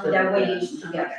That way it's together.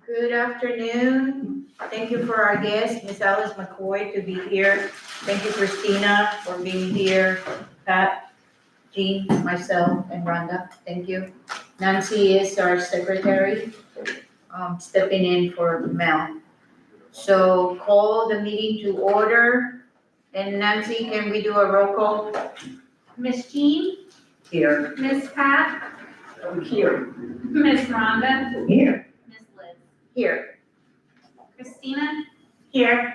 Good afternoon. Thank you for our guest, Ms. Alice McCoy, to be here. Thank you, Christina, for being here. Pat, Jean, myself, and Rhonda, thank you. Nancy is our secretary, stepping in for Mel. So call the meeting to order. And Nancy, can we do a roll call? Miss Jean, Here. Miss Pat, Here. Miss Rhonda, Here. Miss Liz. Here. Christina, Here.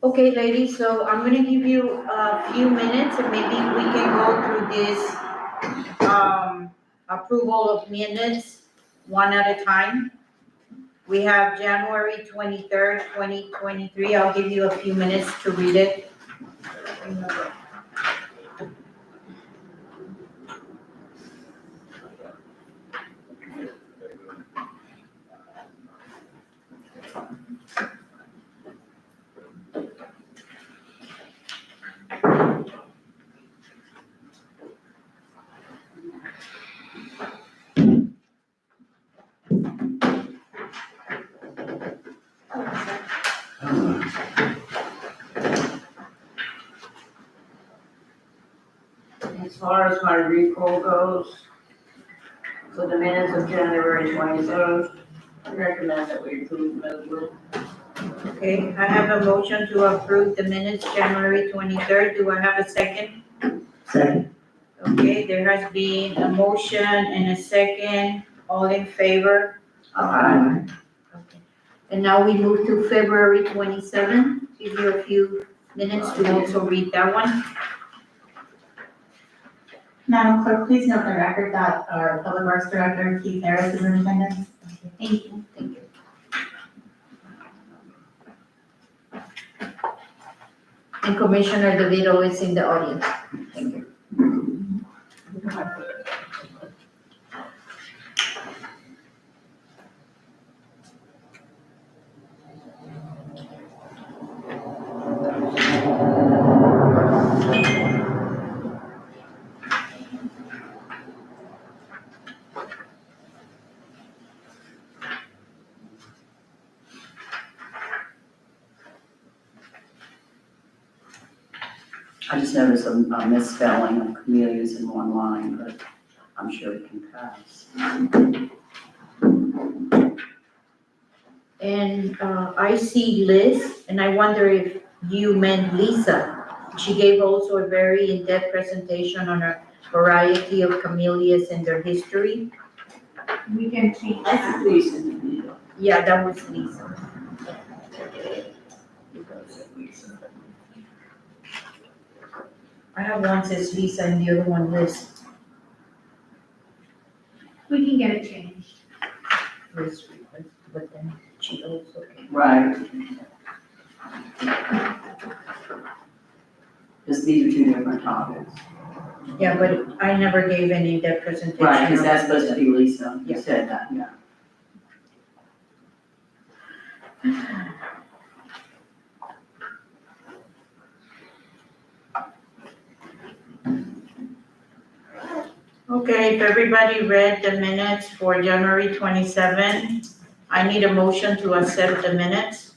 Okay, ladies, so I'm gonna give you a few minutes and maybe we can go through this, approval of minutes one at a time. We have January 23rd, 2023. I'll give you a few minutes to read it. As far as my recall goes, for the minutes of January 23rd, I recommend that we approve those with. Okay, I have a motion to approve the minutes January 23rd. Do I have a second? Second. Okay, there has been a motion and a second. All in favor? Aye. Okay. And now we move to February 27th. Give you a few minutes to also read that one. Madam Clerk, please note the record that our Public Works Director, Keith Harris, is in attendance. Thank you. Thank you. And Commissioner DeVito is in the audience. Thank you. I just noticed a misspelling of Camelia's in one line, but I'm sure it can pass. And I see Liz, and I wonder if you meant Lisa. She gave also a very in-depth presentation on a variety of camellias and their history. We can change I that. think Lisa DeVito. Yeah, that was Lisa. I have one says Lisa and the other one Liz. we can get it changed. Liz, but then she also. Right. Because these are two different topics. Yeah, but I never gave any of that presentation. Right, because that's supposed to be Lisa, you Yeah. said that, yeah. Okay, if everybody read the minutes for January 27, I need a motion to accept the minutes.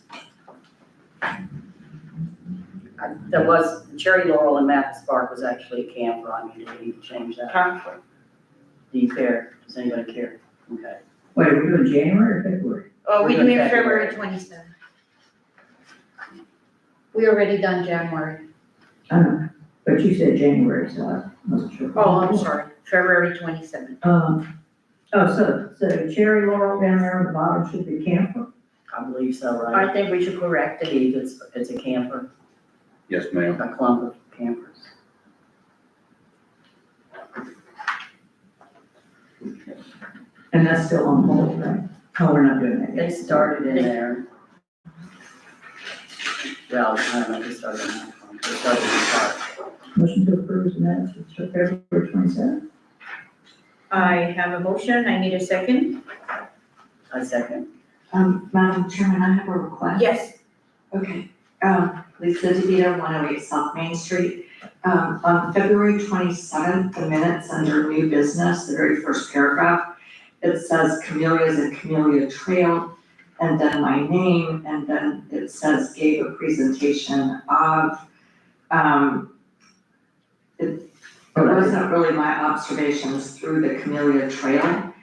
There was, Cherry Laurel and Mathis Park was actually a camper, I mean, we need to change that. Conflict. Do you care? Does anybody care? Okay. Wait, are we doing January or February? Oh, We're we doing doing February. February 27. We already done January. I don't know, but you said January, so I wasn't sure. Oh, I'm sorry, February 27. So Cherry Laurel down there on the bottom should be camper? I believe so, right? I think we should correct it. Keith, it's a camper, Yes, ma'am. a clump of campers. And that's still on hold, right? Oh, we're not doing that They yet. started in there. Well, I don't know if they started in that one, they started in the park. Motion to approve the minutes for February 27th. I have a motion, I need a second. I second. Madam Chairman, I have a request. Yes. Okay, Lisa DeVito, 108 South Main Street. On February 27th, the minutes under new business, the very first paragraph, it says Camellias and Camellia Trail, and then my name, and then it says gave a presentation of, it wasn't really my observations through the Camellia Trail.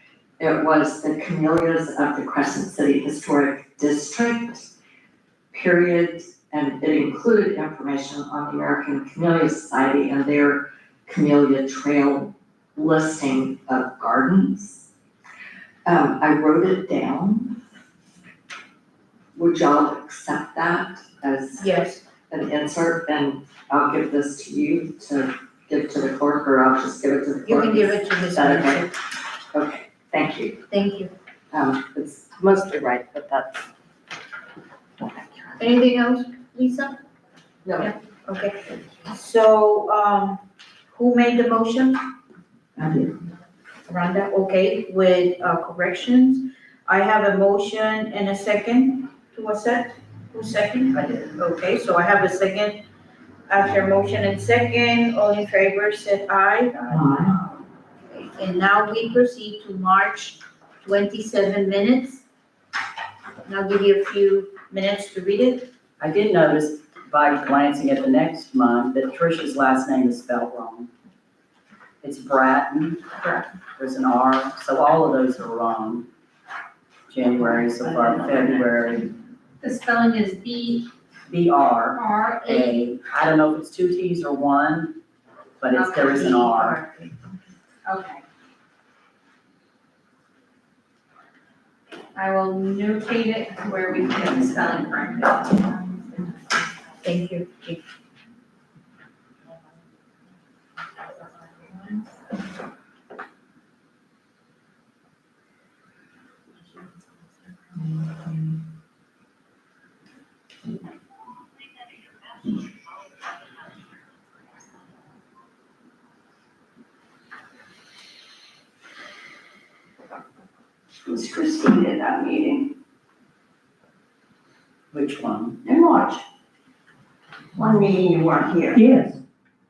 It was the Camellias of the Crescent City Historic District, period, and it included information on the American Camellia Society and their Camellia Trail listing of gardens. I wrote it down. Would y'all accept that as Yes, an insert? And I'll give this to you to give to the clerk, or I'll just give it to the clerk. you can give it to Ms. Is that okay? Nancy. Okay, thank you. Thank you. It's mostly right, but that's. Anything else, Lisa? No. Okay, so, who made the motion? I did. Rhonda, okay, with corrections. I have a motion and a second to accept. Who's second? I did. Okay, so I have a second. After motion and second, all in favor said aye. Aye. Okay, and now we proceed to March 27 minutes. And I'll give you a few minutes to read it. I did notice by glancing at the next month that Tricia's last name is spelled wrong. It's Bratton, there's an R, so all of those are wrong. January so far, February, The spelling is B-R-A. B-R-A. I don't know if it's two T's or one, but there is an R. Okay. I will notate it where we can get the spelling corrected. Thank you. Was Christine at that meeting Which one? in March? One meeting you weren't here. Yes,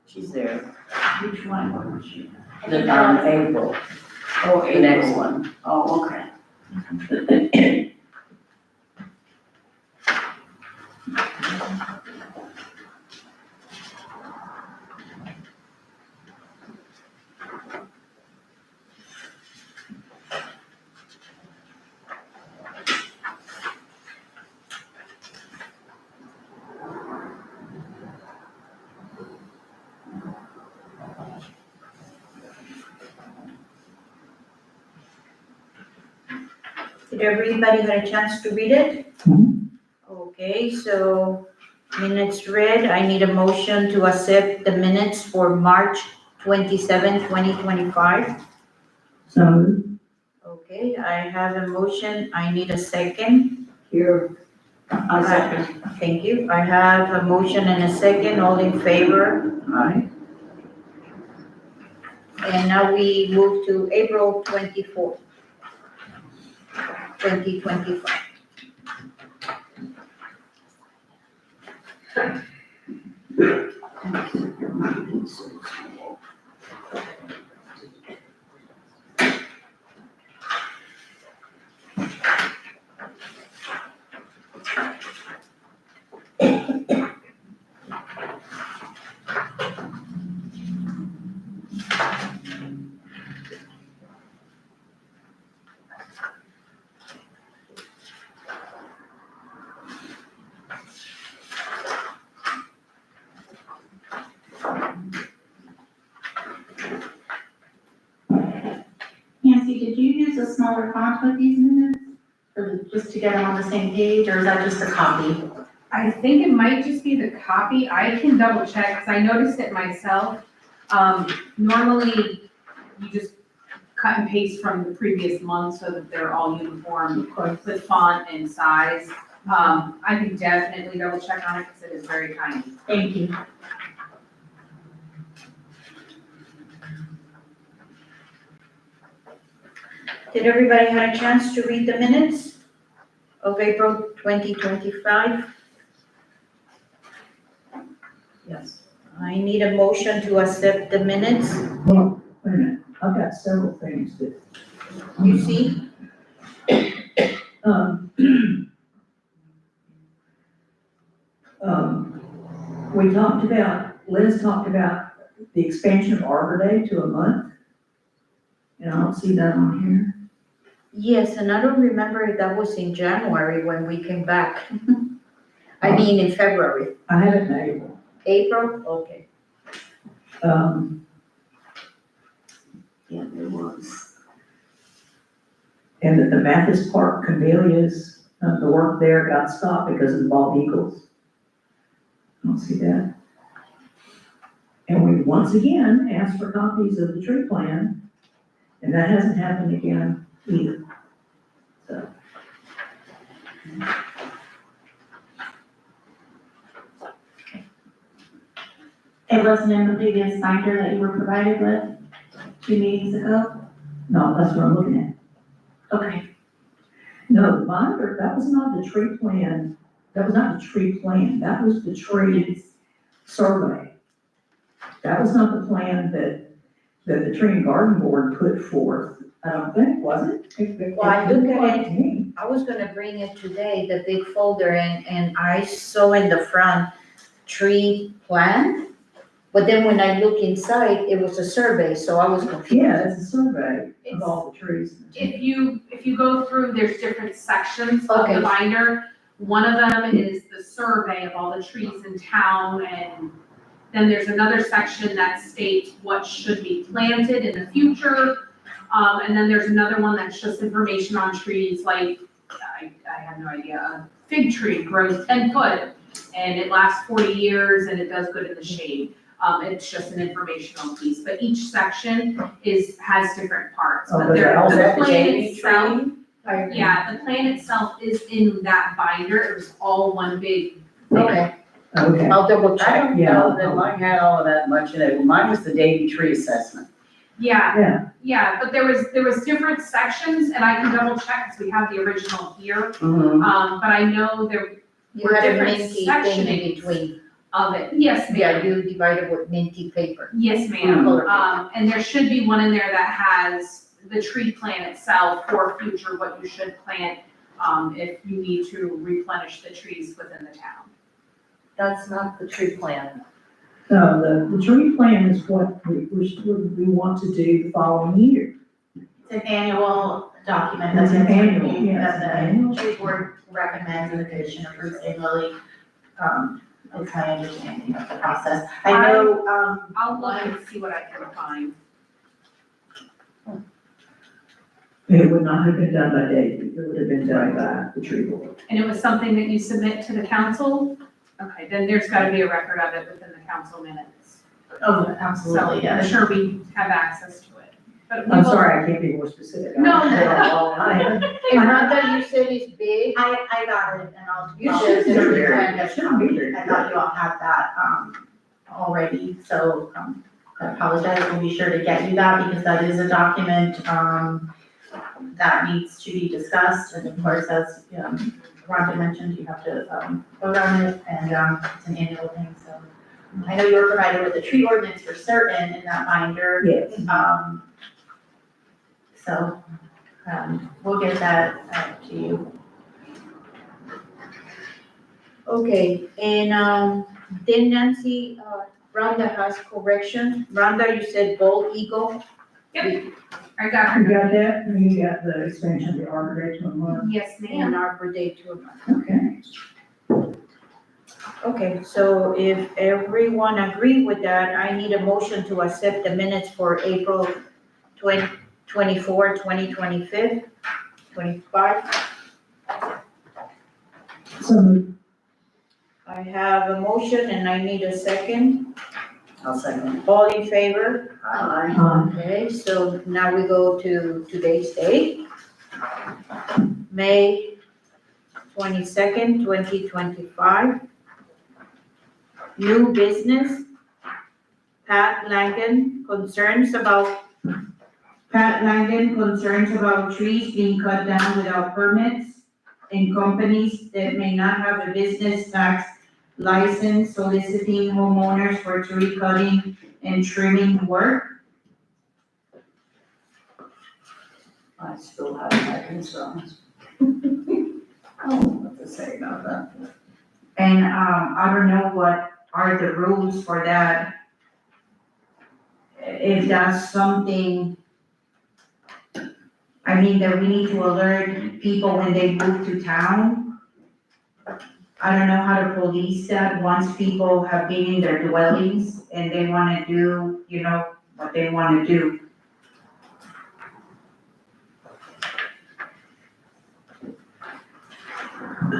She's there. Which one wasn't she? The, April, Oh, the next April. one. Oh, okay. Did everybody get a chance to read it? Mhm. Okay, so minutes read, I need a motion to accept the minutes for March 27, 2025. so moved. Okay, I have a motion, I need a second. Here, I second. Thank you. I have a motion and a second. All in favor? Aye. And now we move to April 24th, 2025. Nancy, did you use a smaller font with these minutes? Or just to get them on the same page, or is that just a copy? I think it might just be the copy. I can double check, because I noticed it myself. Normally, you just cut and paste from the previous month so that they're all uniform with font and size. I can definitely double check on it, because it is very tiny. Thank you. Did everybody have a chance to read the minutes of April 2025? Yes. I need a motion to accept the minutes. Well, wait a minute, I've got several things that. You see? We talked about, Liz talked about the expansion of Arbor Day to a month. And I don't see that on here. Yes, and I don't remember if that was in January when we came back. I mean, in February. I have it in April. April? Okay. Yeah, there was. And that the Mathis Park camellias, the work there got stopped because of the bald eagles. I don't see that. And we once again asked for copies of the tree plan, and that hasn't happened again either. So. It wasn't in the previous binder that you were provided with 2 meetings ago? No, that's what I'm looking at. Okay. No, the binder, that was not the tree plan, that was not the tree plan, that was the tree survey. That was not the plan that the Tree and Garden Board put forth, I don't think, was it? Well, I looked at looked it. like to me. I was gonna bring it today, the big folder, and I saw in the front tree plan. But then when I look inside, it was a survey, so I was confused. Yeah, it's a survey of all the trees. If you go through, there's different sections of Okay. the binder. One of them is the survey of all the trees in town, and then there's another section that states what should be planted in the future. And then there's another one that's just information on trees, like, I have no idea, a fig tree grows 10 foot, and it lasts 40 years, and it does good in the shade. It's just an informational piece, but each section has different parts, Oh, but but the they're all plan baby itself, yeah, the plan itself is in that binder, it was all one big thing. Okay, Okay, I'll double I check. don't know that mine had all of that much in it. Mine was the Davy tree assessment. Yeah, yeah, but there was different sections, and I can double check, because we have the original here, Mhm. but I know there You were had a different minty thing in sectioning between. of it, yes, Yeah, ma'am. you divided with minty paper. Yes, ma'am. Mhm. And there should be one in there that has the tree plan itself for future, what you should plant, if you need to replenish the trees within the town. That's not the tree plan. so the tree plan is what we want to do the following year. It's an annual document It's that's an annual, annual, yeah, it's an annual. that the tree board recommends and the commission approves annually. It's my understanding of the process. I know, I'll look and see what I can find. It would not have been done by Davy, it would have been done by the tree board. And it was something that you submit to the council? Okay, then there's gotta be a record of it within the council minutes. oh, So absolutely, I'm yeah. sure we have access to it. But we I'm will- sorry, I can't be more specific. No. I- And Rhonda, you said it's big. I got it, and I'll. You I'll should send do it it. to you. It shouldn't be very I thought you all had that, already, so, I apologize, we'll be sure to get you that, because that is a document, that needs to be discussed, and of course, as, Rhonda mentioned, you have to, vote on it, and, it's an annual thing, so. I know you were provided with a tree ordinance for certain in that binder, Yes. so, we'll get that, to you. Okay, and, then Nancy, Rhonda has correction. Rhonda, you said Bald Eagle I got her. You got that? You got the expansion of the Arbor Day to a month? Yes, and ma'am. Arbor Day too. Okay. Okay, so if everyone agree with that, I need a motion to accept the minutes for April 24, 2025. So moved. I have a motion and I need a second. I'll second. All in favor? Aye. Okay, so now we go to today's date. May 22nd, 2025. New business. Pat Langen, concerns about trees being cut down without permits and companies that may not have a business tax license soliciting homeowners for tree cutting and trimming work. I still have my concerns. I don't know what to say about that. And, I don't know what are the rules for that. If that's something, I mean, that we need to alert people when they move to town. I don't know how to police that once people have been in their dwellings and they wanna do, what they wanna do.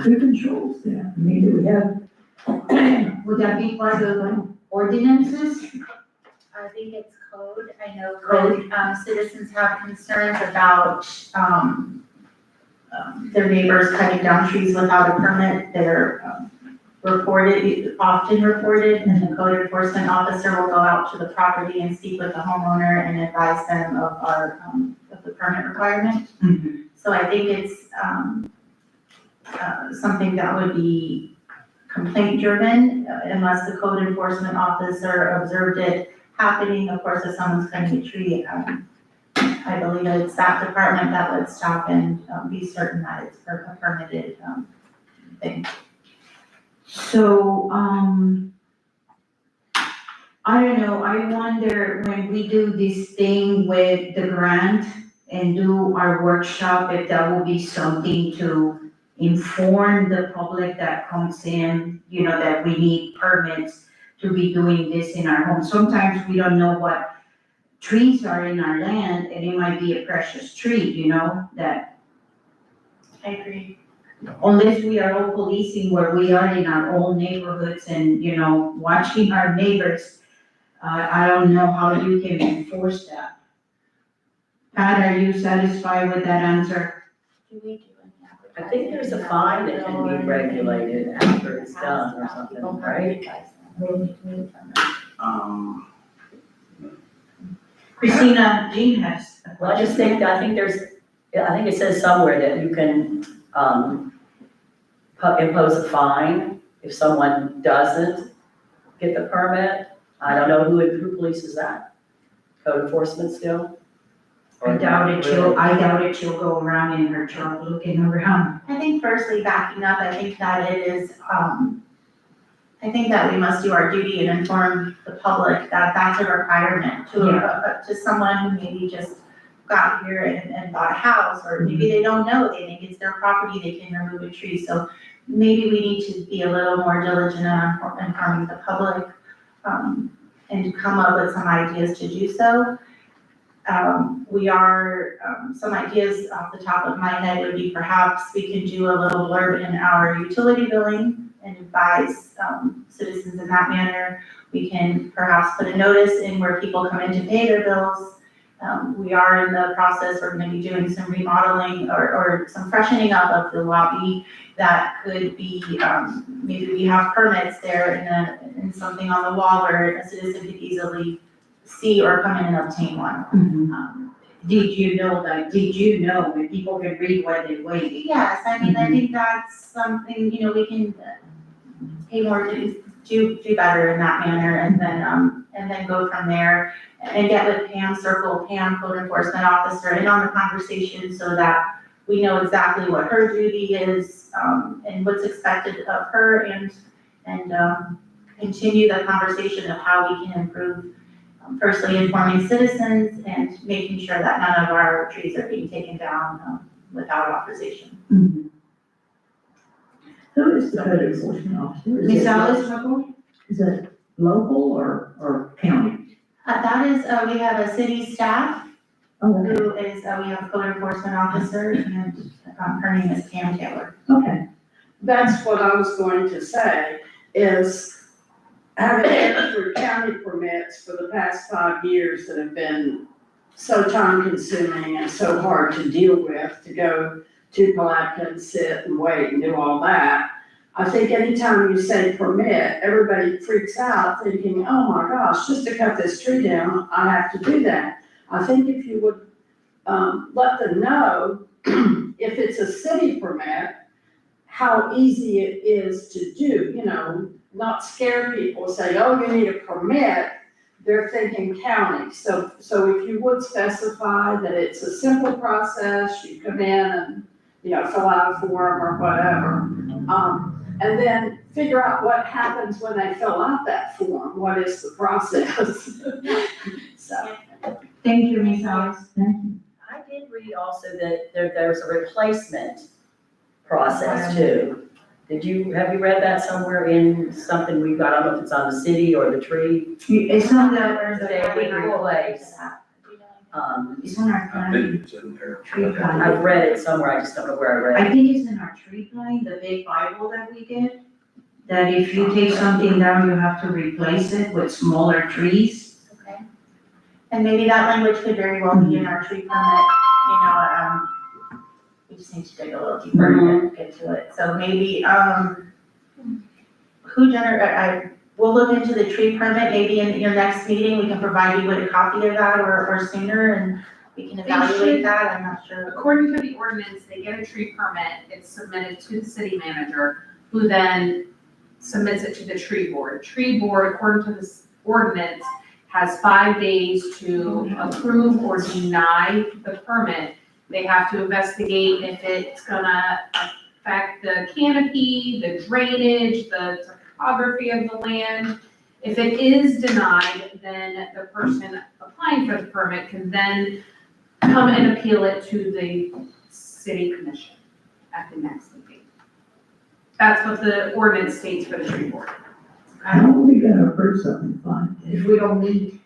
Who controls that? I mean, do we have, Would that be part of the ordinances? I think it's code, I know code, citizens have concerns about, their neighbors cutting down trees without a permit, they're, often reported, and the code enforcement officer will go out to the property and speak with the homeowner and advise them of of the permit requirement. So I think it's, something that would be complaint driven, unless the code enforcement officer observed it happening. Of course, if someone's cutting a tree, I believe that it's that department that would stop and be certain that it's a permitted thing. So, I don't know, I wonder when we do this thing with the grant and do our workshop, if that will be something to inform the public that comes in, that we need permits to be doing this in our home. Sometimes we don't know what trees are in our land, and it might be a precious tree, that I agree. unless we are all policing where we are in our own neighborhoods and, watching our neighbors, I don't know how you can enforce that. Pat, are you satisfied with that answer? Do we do any I think there's a fine that can be regulated after it's done or something, right? Christina, Jean has a Well, I just think, I think it says somewhere that you can, impose a fine if someone doesn't get the permit. I don't know who polices that? Code enforcement still? I doubt it, she'll go around in her truck looking around. I think firstly, backing up, I think that it is, I think that we must do our duty and inform the public that that's a requirement to someone who maybe just got here and bought a house, or maybe they don't know, they think it's their property, they can remove a tree. So maybe we need to be a little more diligent in informing the public, and come up with some ideas to do so. Some ideas off the top of my head would be perhaps we could do a little blurb in our utility billing and advise, citizens in that manner. We can perhaps put a notice in where people come in to pay their bills We are in the process, we're gonna be doing some remodeling or some freshening up of the lobby that could be, maybe we have permits there and something on the wall where a citizen could easily see or come in and obtain one. Did you know when people can read what they're waiting? Yes, I mean, I think that's something, we can pay more to do better in that manner and then go from there and get with Pam, circle Pam, code enforcement officer, in on the conversation so that we know exactly what her duty is, and what's expected of her and continue the conversation of how we can improve, firstly informing citizens and making sure that none of our trees are being taken down, without authorization. Who is the code enforcement officer? Is Ms. it- Alice McCoy? Is it local or county? That is, we have a city staff Oh, okay. who is, we have a code enforcement officer and, her name is Pam Taylor. Okay. That's what I was going to say, is having been through county permits for the past 5 years that have been so time consuming and so hard to deal with, to go to Palatka and sit and wait and do all that. I think anytime you say permit, everybody freaks out thinking, oh my gosh, just to cut this tree down, I have to do that. I think if you would, let them know, if it's a city permit, how easy it is to do, not scare people, say, oh, you need a permit, they're thinking county. So if you would specify that it's a simple process, you come in and, fill out a form or whatever. And then figure out what happens when they fill out that form, what is the process? So. Thank you, Ms. Alice. I did read also that there's a replacement process too. Have you read that somewhere in something we've got, I don't know if it's on the city or the tree? It's on the, They replace. it's on our I plan, think it's in there. tree I've plan. read it somewhere, I just don't know where I read I it. think it's in our tree plan, the big Bible that we get. That if you take something down, you have to replace it with smaller trees. Okay. And maybe that language could very well be in our tree permit, we just need to dig a little deeper and get to it. So maybe, we'll look into the tree permit, maybe in your next meeting, we can provide you with a copy of that or sooner and we can evaluate that, I'm not sure. According to the ordinance, they get a tree permit, it's submitted to the city manager, who then submits it to the tree board. Tree board, according to this ordinance, has 5 days to approve or deny the permit. They have to investigate if it's gonna affect the canopy, the drainage, the topography of the land. If it is denied, then the person applying for the permit can then come and appeal it to the city commission at the next meeting. That's what the ordinance states for the tree board. How are we gonna approve something fine? If we don't meet,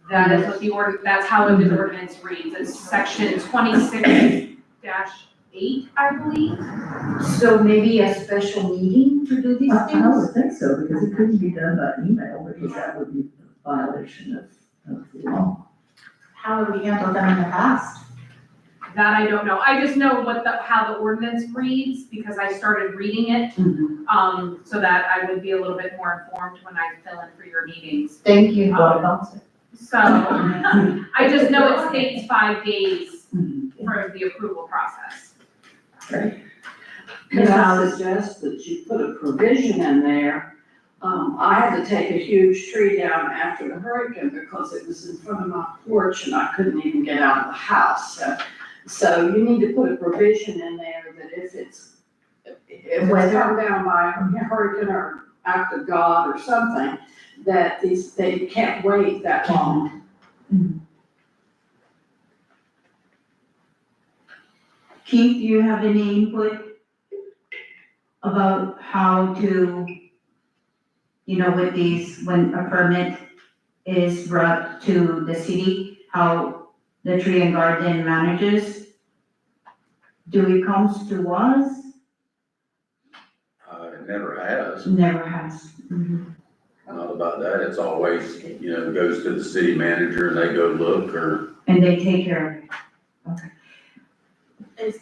That is what that's how the ordinance reads. It's section 26-8, I believe. so maybe a special meeting to do these I things? would think so, because it couldn't be done by email, because that would be a violation of the law. How have we handled them in the past? That I don't know. I just know how the ordinance reads because I started reading it, so that I would be a little bit more informed when I fill in for your meetings. Thank you. So, I just know it states 5 days for the approval process. Can I suggest that you put a provision in there? I had to take a huge tree down after the hurricane because it was in front of my porch and I couldn't even get out of the house. So you need to put a provision in there that if it's come down by a hurricane or act of God or something, that they can't wait that long. Keith, do you have any input about how to, with these, when a permit is brought to the city, how the tree and garden manages? Do it comes to us? It never has, Never has. not about that, it's always, goes to the city manager and they go look or And they take care of it.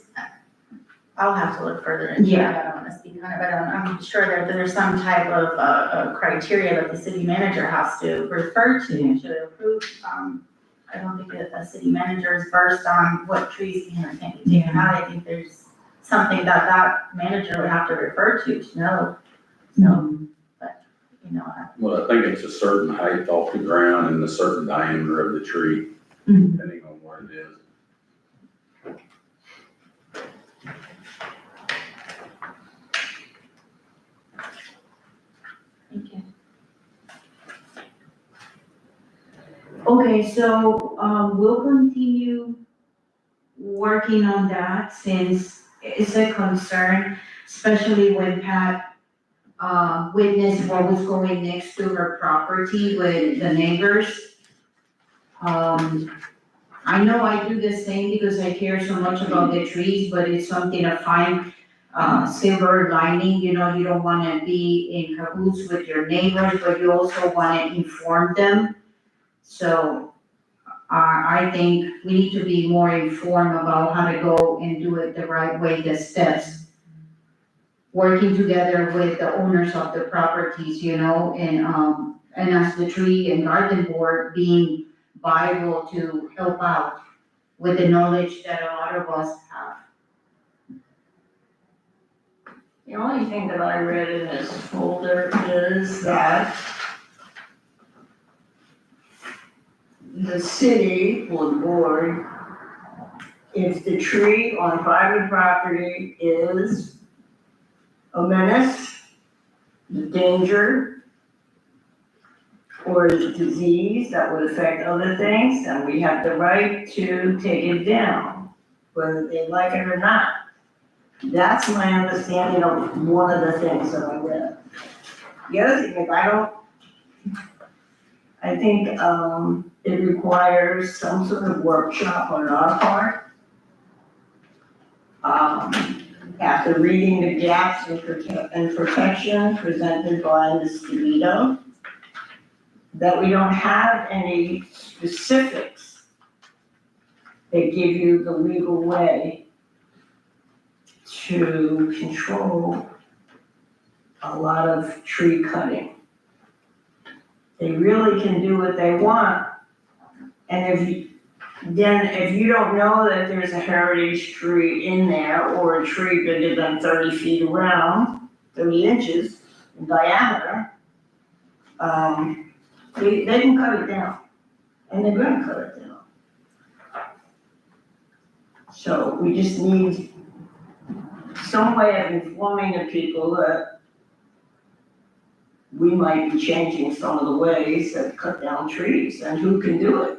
I'll have to look further into Yeah. that, I don't wanna speak on it, but I'm sure that there's some type of, criteria that the city manager has to refer to approve. I don't think a city manager is versed on what trees can or can't be taken out. I think there's something that manager would have to refer to know. So, but, Well, I think it's a certain height off the ground and a certain diameter of the tree, Mhm. depending on what it is. Thank you. Okay, so, we'll continue working on that since it's a concern, especially when Pat, witnessed what was going next to her property with the neighbors. I know I do the same because I care so much about the trees, but it's something to find silver lining, you don't wanna be in cahoots with your neighbors, but you also wanna inform them. So, I think we need to be more informed about how to go and do it the right way, the steps. Working together with the owners of the properties, and as the tree and garden board being viable to help out with the knowledge that a lot of us have. The only thing that I read in this folder is that the city or the board, if the tree on private property is a menace, danger, or is a disease that would affect other things, then we have the right to take it down, whether they like it or not. That's my understanding of one of the things that I read. The other thing is I think, it requires some sort of workshop on our part. After reading the gaps in protection presented by Ms. DeVito, that we don't have any specifics that give you the legal way to control a lot of tree cutting. They really can do what they want. And if you don't know that there's a heritage tree in there or a tree bigger than 30 feet around, 30 inches in diameter, they can cut it down, and they're gonna cut it down. So we just need some way of informing the people that we might be changing some of the ways that cut down trees and who can do it.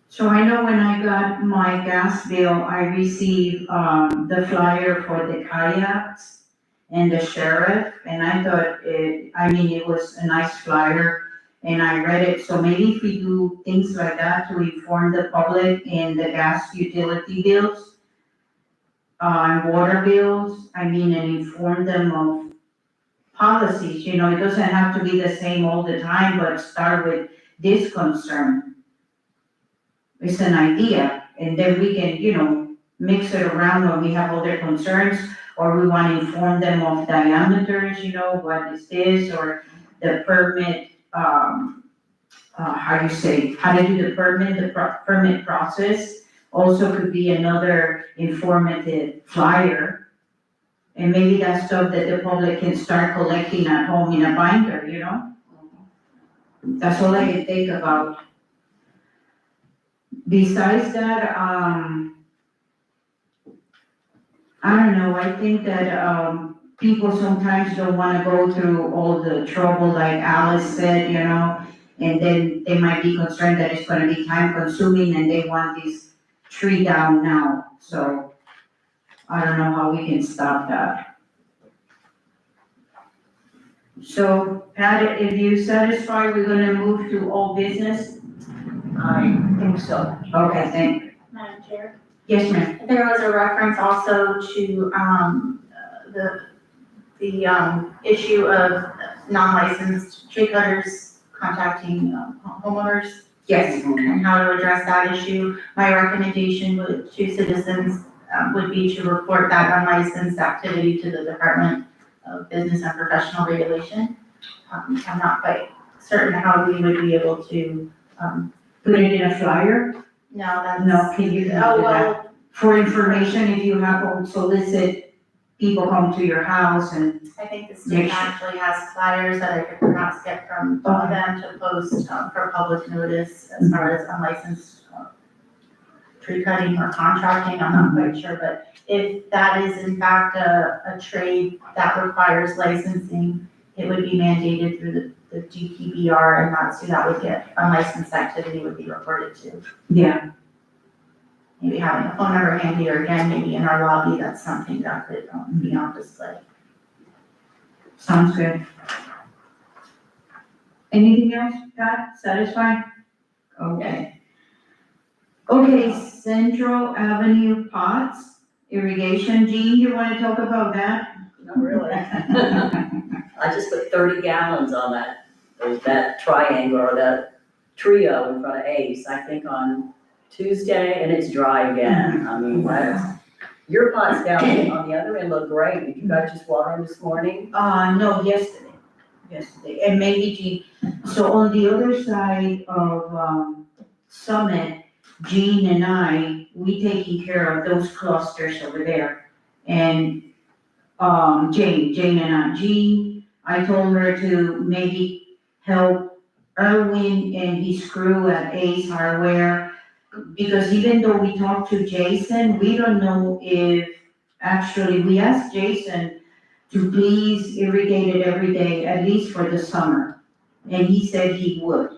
So I know when I got my gas bill, I received, the flyer for the kayaks and the sheriff, and I thought it was a nice flyer, and I read it, so maybe if we do things like that to inform the public and the gas utility bills, and water bills, and inform them of policies, it doesn't have to be the same all the time, but start with this concern. It's an idea, and then we can, mix it around when we have other concerns, or we want to inform them of diameters, what is this, or the permit, how to do the permit, permit process. Also could be another informative flyer. And maybe that's stuff that the public can start collecting at home in a binder, That's all I can think about. Besides that, I don't know, I think that, people sometimes don't wanna go through all the trouble like Alice said, and then they might be concerned that it's gonna be time consuming and they want this tree down now, so I don't know how we can stop that. So Pat, if you satisfied, we're gonna move to all business? I think so. Okay, thank you. Madam Chair? Yes, ma'am. There was a reference also to, the issue of non-licensed tree cutters contacting homeowners. Yes, and how to address that issue. My recommendation to citizens would be to report that unlicensed activity to the Department of Business and Professional Regulation. I'm not quite certain how we would be able to, put it in a flyer. no, that's. No, can you do that? Oh, well, For information, if you have to solicit, people come to your house and, I think the state actually has flyers that I could perhaps get from them to post for public notice as far as unlicensed tree cutting or contracting, I'm not quite sure, but if that is in fact a trade that requires licensing, it would be mandated through the DPBR, and that's who that would get, unlicensed activity would be reported to. yeah, Maybe having a phone number handy, or again, maybe in our lobby, that's something that could be on display. sounds good. Anything else, Pat? Satisfied? Okay. Okay, Central Avenue pots, irrigation. Jean, you wanna talk about that? Not really. I just put 30 gallons on that triangle or that trio in front of Ace, I think on Tuesday, and it's dry again. I mean, your pots down on the other end look great. Did you guys just water them this morning? No, yesterday, and maybe Jean, so on the other side of, Summit, Jean and I, we taking care of those clusters over there. And, Jane and I, Jean, I told her to maybe help Erwin and his crew at Ace Hardware. Because even though we talked to Jason, we don't know if, actually, we asked Jason to please irrigate it every day, at least for the summer. And he said he would.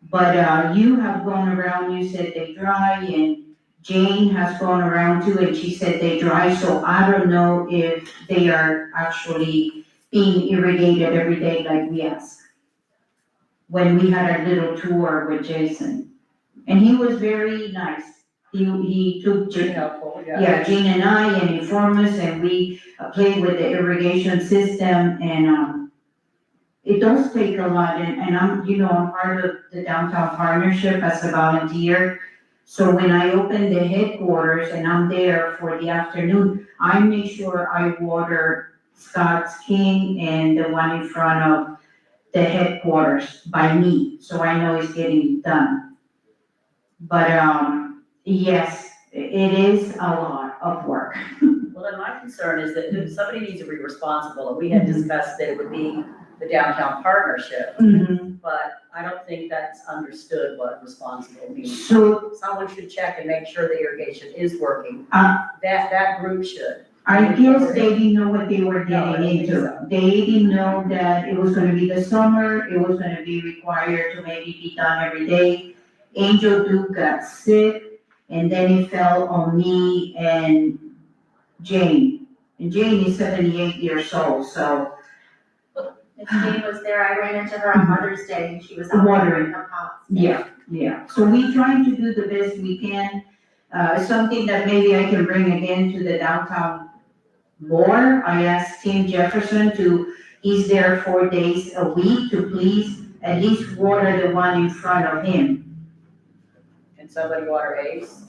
But, you have gone around, you said they dry, and Jane has gone around too, and she said they dry, so I don't know if they are actually being irrigated every day like we asked. When we had our little tour with Jason. And he was very nice. He took Very Jane, helpful, yeah, Jane and I, and informed us, and we played with the irrigation system, and, it does take a lot, and I'm part of the downtown partnership as a volunteer. So when I open the headquarters and I'm there for the afternoon, I make sure I water Scott's King and the one in front of the headquarters by me, so I know it's getting done. But, yes, it is a lot of work. Well, then my concern is that somebody needs to be responsible, and we had discussed that it would be the downtown partnership, but I don't think that's understood what responsible means. So Someone should check and make sure the irrigation is working. Uh, That group should. I guess they didn't know what they were No, I don't getting think into. so. They didn't know that it was gonna be the summer, it was gonna be required to maybe be done every day. Angel Duke got sick, and then it fell on me and Jane. And Jane is 78 years old, so If Jane was there, I ran into her on Mother's Day, and she was out watering her pots. yeah. So we trying to do the best we can. Something that maybe I can bring again to the downtown board. I asked Tim Jefferson he's there 4 days a week, to please at least water the one in front of him. Can somebody water Ace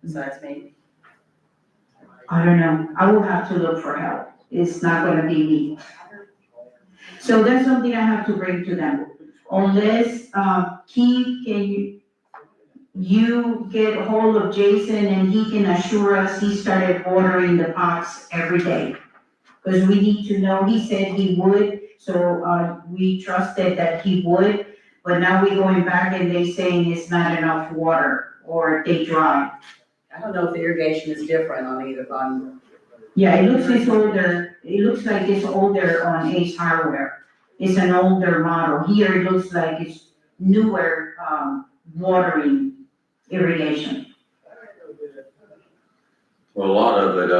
besides me? I don't know, I will have to look for help, it's not gonna be me. So that's something I have to bring to them, unless, Keith, can you get hold of Jason and he can assure us he started watering the pots every day? Because we need to know, he said he would, so, we trusted that he would, but now we're going back and they saying it's not enough water, or they dry. I don't know if the irrigation is different on either one. Yeah, it looks like it's older on Ace Hardware. It's an older model. Here it looks like it's newer, watering irrigation. Well, a lot of it,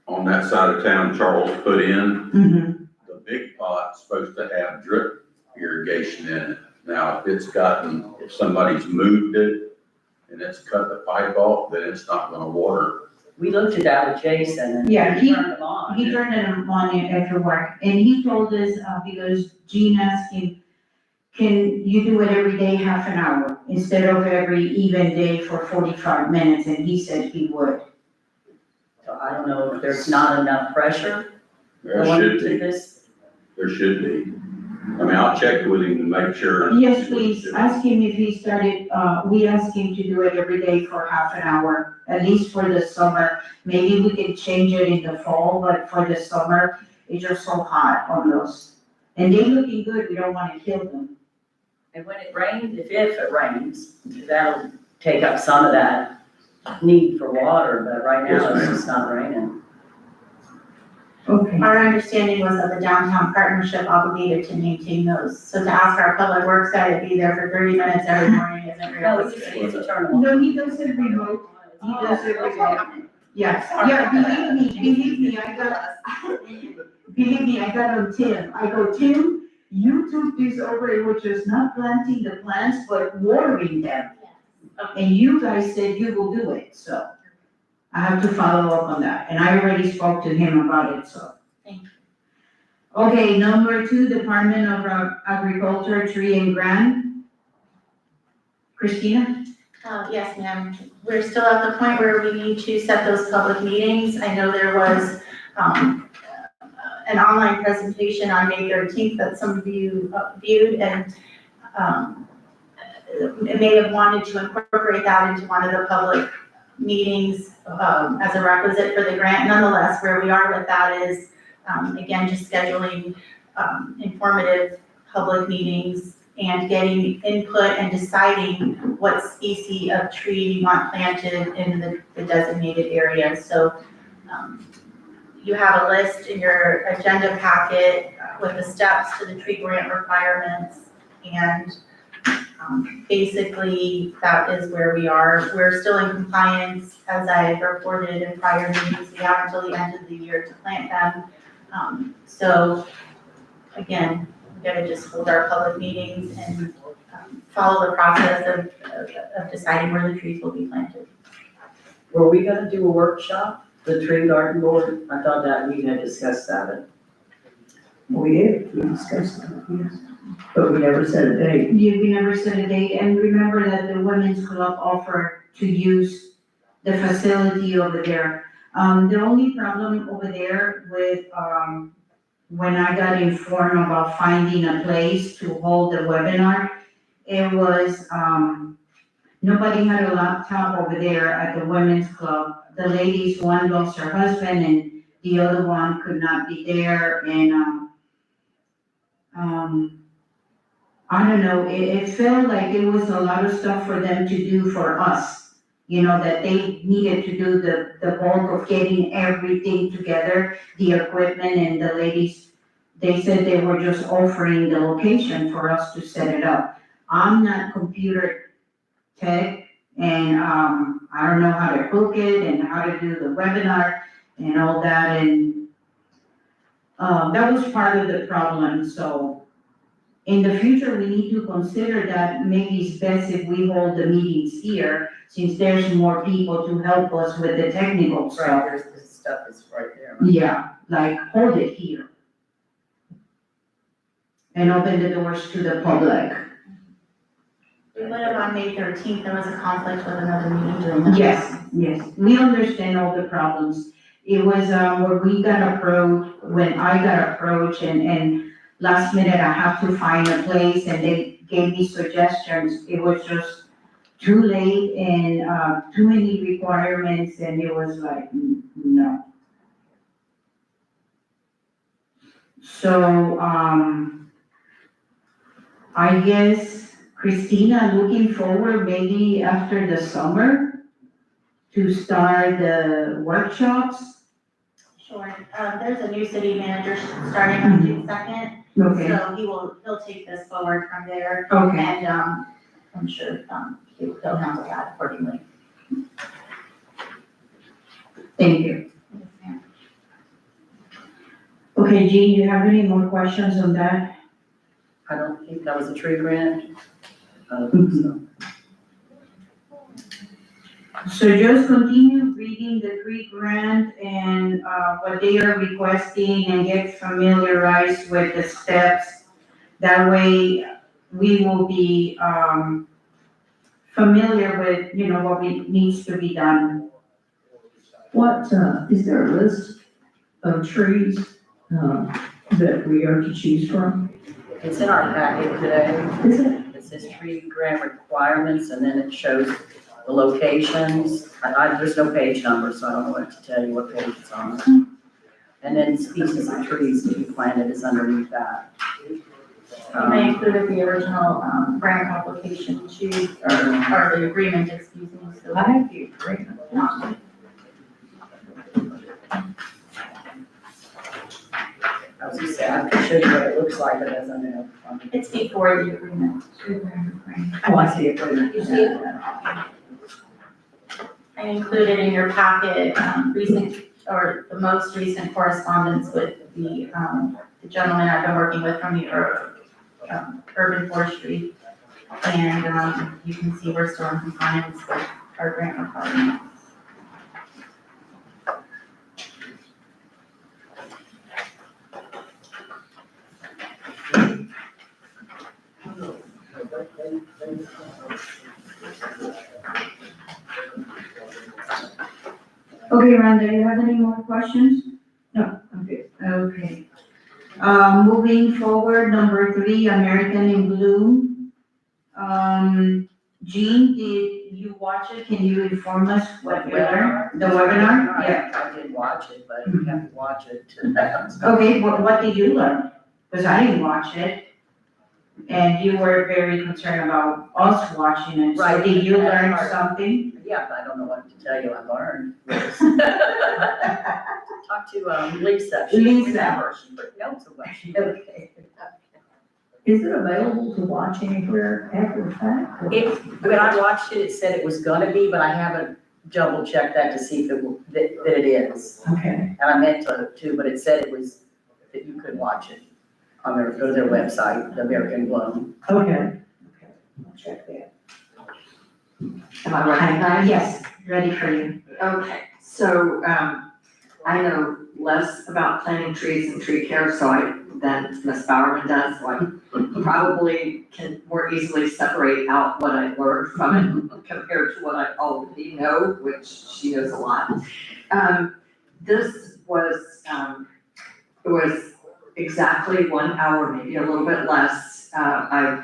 on that side of town, Charles put in, the big pot's supposed to have drip irrigation in it. Now, if somebody's moved it and it's cut the pipe off, then it's not gonna water. We looked at that with Jason and Yeah, he turned them on. He turned it on after work, and he told us, because Gene asked him, can you do it every day, half an hour, instead of every even day for 45 minutes? And he said he would. So I don't know if there's not enough pressure There going should into be, this. there should be. I mean, I'll check with him to make sure. Yes, please, ask him if he started, we asked him to do it every day for half an hour, at least for the summer. Maybe we can change it in the fall, but for the summer, it's just so hot on those. And they looking good, we don't wanna kill them. And when it rains, if it rains, that'll take up some of that need for water, but right now Yes, it's ma'am. just not raining. Okay. Our understanding was that the downtown partnership obligated to maintain those. So to ask our public works guy to be there for 30 minutes every morning isn't No, it's realistic. just, it's a turn on. No, he does it remote, he does it remote. Yes, yeah, believe me, I got on Tim. I go, Tim, you took this over, it was just not planting the plants, but watering them. And you guys said you will do it, so I have to follow up on that, and I already spoke to him about it, so. Thank you. Okay, number 2, Department of Agriculture, Tree and Grant. Christina? Yes, ma'am. We're still at the point where we need to set those public meetings. I know there was, an online presentation on May 13th that some of you viewed and, may have wanted to incorporate that into one of the public meetings, as a requisite for the grant. Nonetheless, where we are with that is, again, just scheduling, informative public meetings and getting input and deciding what species of tree you want planted in the designated areas. So, you have a list in your agenda packet with the steps to the tree grant requirements. And basically, that is where we are. We're still in compliance, as I reported in prior meetings. We have until the end of the year to plant them. So again, we gotta just hold our public meetings and follow the process of deciding where the trees will be planted. Were we gonna do a workshop, the tree garden board? I thought that we had discussed that. We did, we discussed that, yes. But we never set a date. We never set a date, and remember that the women's club offered to use the facility over there. The only problem over there with, when I got informed about finding a place to hold the webinar, it was, nobody had a laptop over there at the women's club. The ladies, one lost her husband and the other one could not be there, and, I don't know, it felt like it was a lot of stuff for them to do for us. You know, that they needed to do the bulk of getting everything together, the equipment, and the ladies, they said they were just offering the location for us to set it up. I'm not computer tech, and, I don't know how to hook it and how to do the webinar and all that, and, that was part of the problem, so. In the future, we need to consider that maybe it's best if we hold the meetings here, since there's more people to help us with the technical stuff. There's, this stuff is right there. Yeah, like hold it here. And open the doors to the public. We would have on May 13th, there was a conflict with another meeting during that. Yes, we understand all the problems. It was, where we got approached, when I got approached, and last minute I have to find a place, and they gave me suggestions. It was just too late and, too many requirements, and it was like, no. So, I guess Christina, looking forward maybe after the summer to start the workshops. Sure. There's a new city manager starting on June 2nd. Okay, So he'll take this forward from there. okay, And, I'm sure, he'll handle that accordingly. thank you. Okay, Jean, do you have any more questions on that? I don't think that was a tree grant. So. So just continue reading the tree grant and, what they are requesting and get familiarized with the steps. That way, we will be, familiar with, what needs to be done. What, is there a list of trees, that we are to choose from? It's in our packet today. Is it? It says tree grant requirements, and then it shows the locations. There's no page number, so I don't know what to tell you what page it's on. And then species of trees to be planted is underneath that. And I included the original, grant application too, or the agreement, excuse me, so. I have the agreement. I was just saying, I can show you what it looks like, but that's under no. It's before the agreement. Oh, I see it. You see it? I included in your packet, recent, or the most recent correspondence with the gentleman I've been working with from the urban forestry. And, you can see we're still in compliance with our grant requirements. Okay, Rhonda, do you have any more questions? No, I'm good. Okay. Moving forward, number 3, American in Bloom. Jean, did you watch it? Can you inform us what you learned? The webinar? Yeah. I did watch it, but you have to watch it to. Okay, what did you learn? Because I didn't watch it. And you were very concerned about us watching it. So Right. did you learn something? Yeah, but I don't know what to tell you I learned. Talk to Lisa. She Lisa. remember. She put notes away. Okay. Is it available to watch anywhere after the fact? or- When I watched it, it said it was gonna be, but I haven't double checked that to see if it will, that it is. Okay, And I meant to, but it said it was, that you could watch it on their, go to their website, the American Bloom. okay. I'll check that. Am I ready, guys? Yes, ready for you. Okay, so, I know less about planting trees and tree care, than Ms. Bowerman does, so I probably can more easily separate out what I learned from it compared to what I already know, which she knows a lot. This was, it was exactly 1 hour, maybe a little bit less. I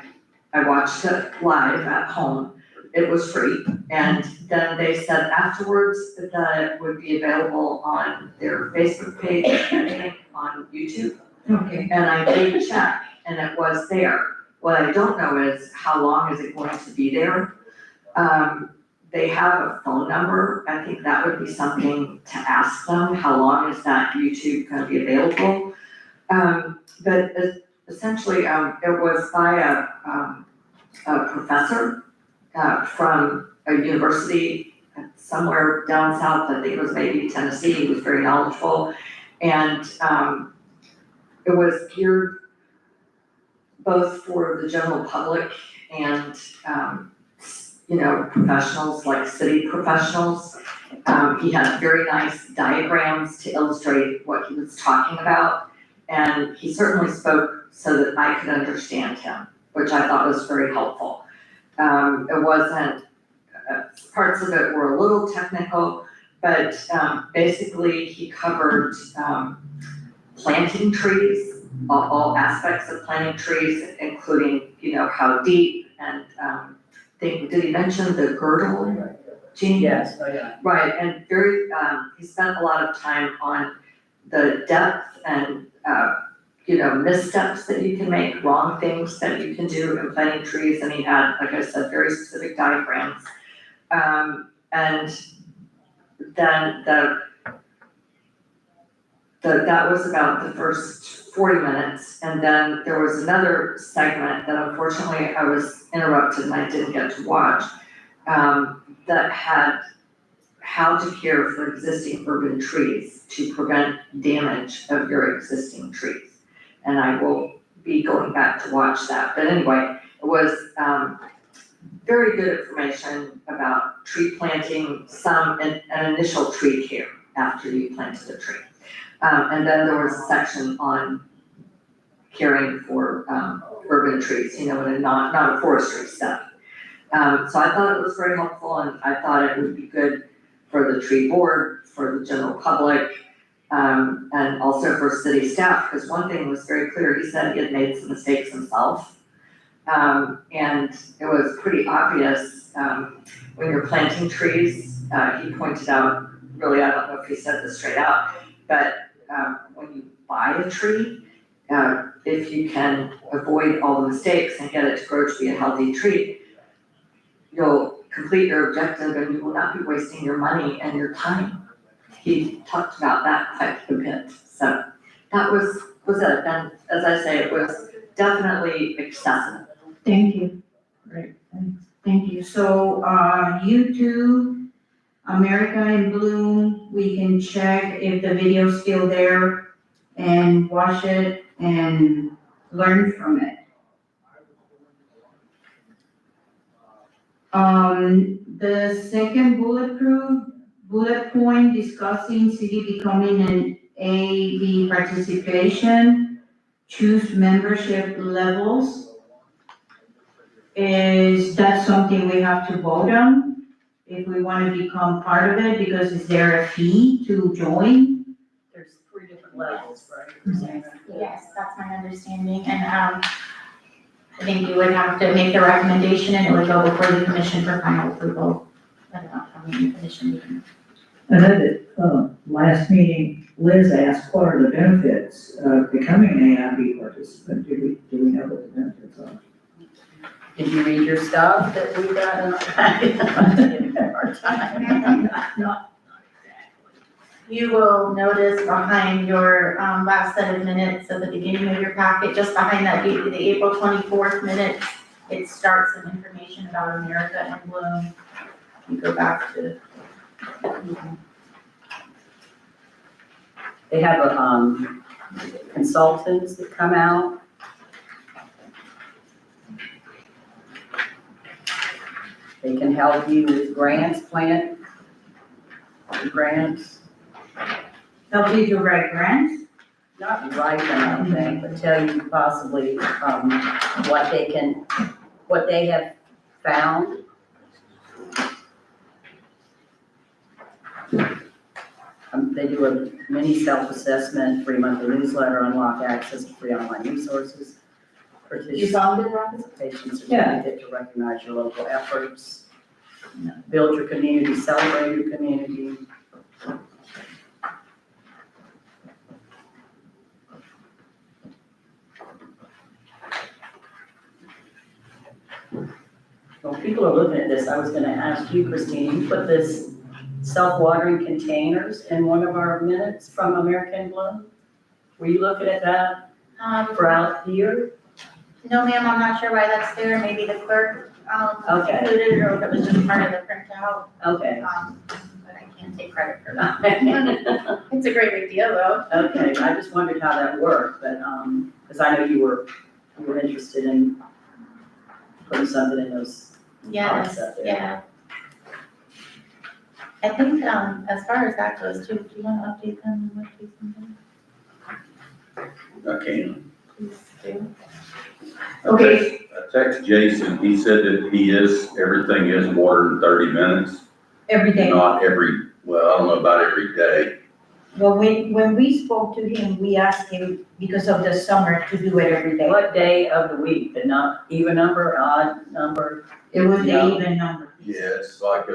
watched it live at home. It was free, and then they said afterwards that it would be available on their Facebook page, I think, on YouTube. Okay. And I did check, and it was there. What I don't know is how long is it going to be there? They have a phone number. I think that would be something to ask them. How long is that YouTube gonna be available? But essentially, it was by a professor from a university somewhere down south. I think it was maybe Tennessee. He was very knowledgeable. And it was geared both for the general public and, professionals, like city professionals. He had very nice diagrams to illustrate what he was talking about. And he certainly spoke so that I could understand him, which I thought was very helpful. It wasn't, parts of it were a little technical, but basically he covered planting trees, all aspects of planting trees, including, how deep and did he mention the girdle, Jean? Yes, oh yeah. Right, and very, he spent a lot of time on the depth and, missteps that you can make, wrong things that you can do in planting trees, and he had, like I said, very specific diagrams. And then that was about the first 40 minutes, and then there was another segment that unfortunately I was interrupted and I didn't get to watch, that had how to care for existing urban trees to prevent damage of your existing trees. And I will be going back to watch that, but anyway, it was very good information about tree planting, an initial tree care after you planted a tree. And then there was a section on caring for urban trees, and not a forestry stuff. So I thought it was very helpful, and I thought it would be good for the tree board, for the general public, and also for city staff, because one thing was very clear, he said he had made some mistakes himself. And it was pretty obvious, when you're planting trees, he pointed out, really, I don't know if he said this straight out, but, when you buy a tree, if you can avoid all the mistakes and get it to grow to be a healthy tree, you'll complete your objective and you will not be wasting your money and your time. He talked about that quite a bit, so that was it, and as I say, it was definitely accessible. Thank you. Great, thanks. Thank you. So, YouTube, America in Bloom, we can check if the video's still there and watch it and learn from it. The second bullet point discussing city becoming an AV participation, choose membership levels. Is that something we have to vote on if we want to become part of it? Because is there a fee to join? There's 3 different levels, right? Yes, that's my understanding, and, I think you would have to make the recommendation and it would go before the commission for final approval. I don't know how many commission meetings. I know that, last meeting, Liz asked, what are the benefits of becoming an AIB participant? Do we know what the benefits are? Did you read your stuff that we got in our packet? I'm giving a hard time. You will notice behind your, last set of minutes at the beginning of your packet, just behind that, the April 24th minutes, it starts some information about America in Bloom. You go back to. They have a, consultants that come out. They can help you with grants, plant grants. Help you to write grants? Not write them, I don't think, but tell you possibly, what they have found. They do a mini self-assessment, 3-monthly newsletter, unlock access to free online resources. You found it, Robin? Participation certificate to recognize your local efforts. Build your community, celebrate your community. Well, people are looking at this, I was gonna ask you, Christine, you put this self-watering containers in one of our minutes from American Bloom? Were you looking at that for out here? No, ma'am, I'm not sure why that's there, maybe the clerk, Okay. included it, or if it was just part of the printout, Okay. but I can't take credit for that. It's a great idea, though. Okay, I just wondered how that worked, but, because I know you were interested in putting something in those Yes, parts up there. yeah. I think, as far as that goes too, do you want to update them on what he's been doing? I can. Please do. Okay. I texted Jason, he said that everything is watered in 30 minutes, Every day. not well, I don't know about every day. Well, when we spoke to him, we asked him, because of the summer, to do it every day. What day of the week, the not even number, odd number? It was the No. even number. Yeah, it's like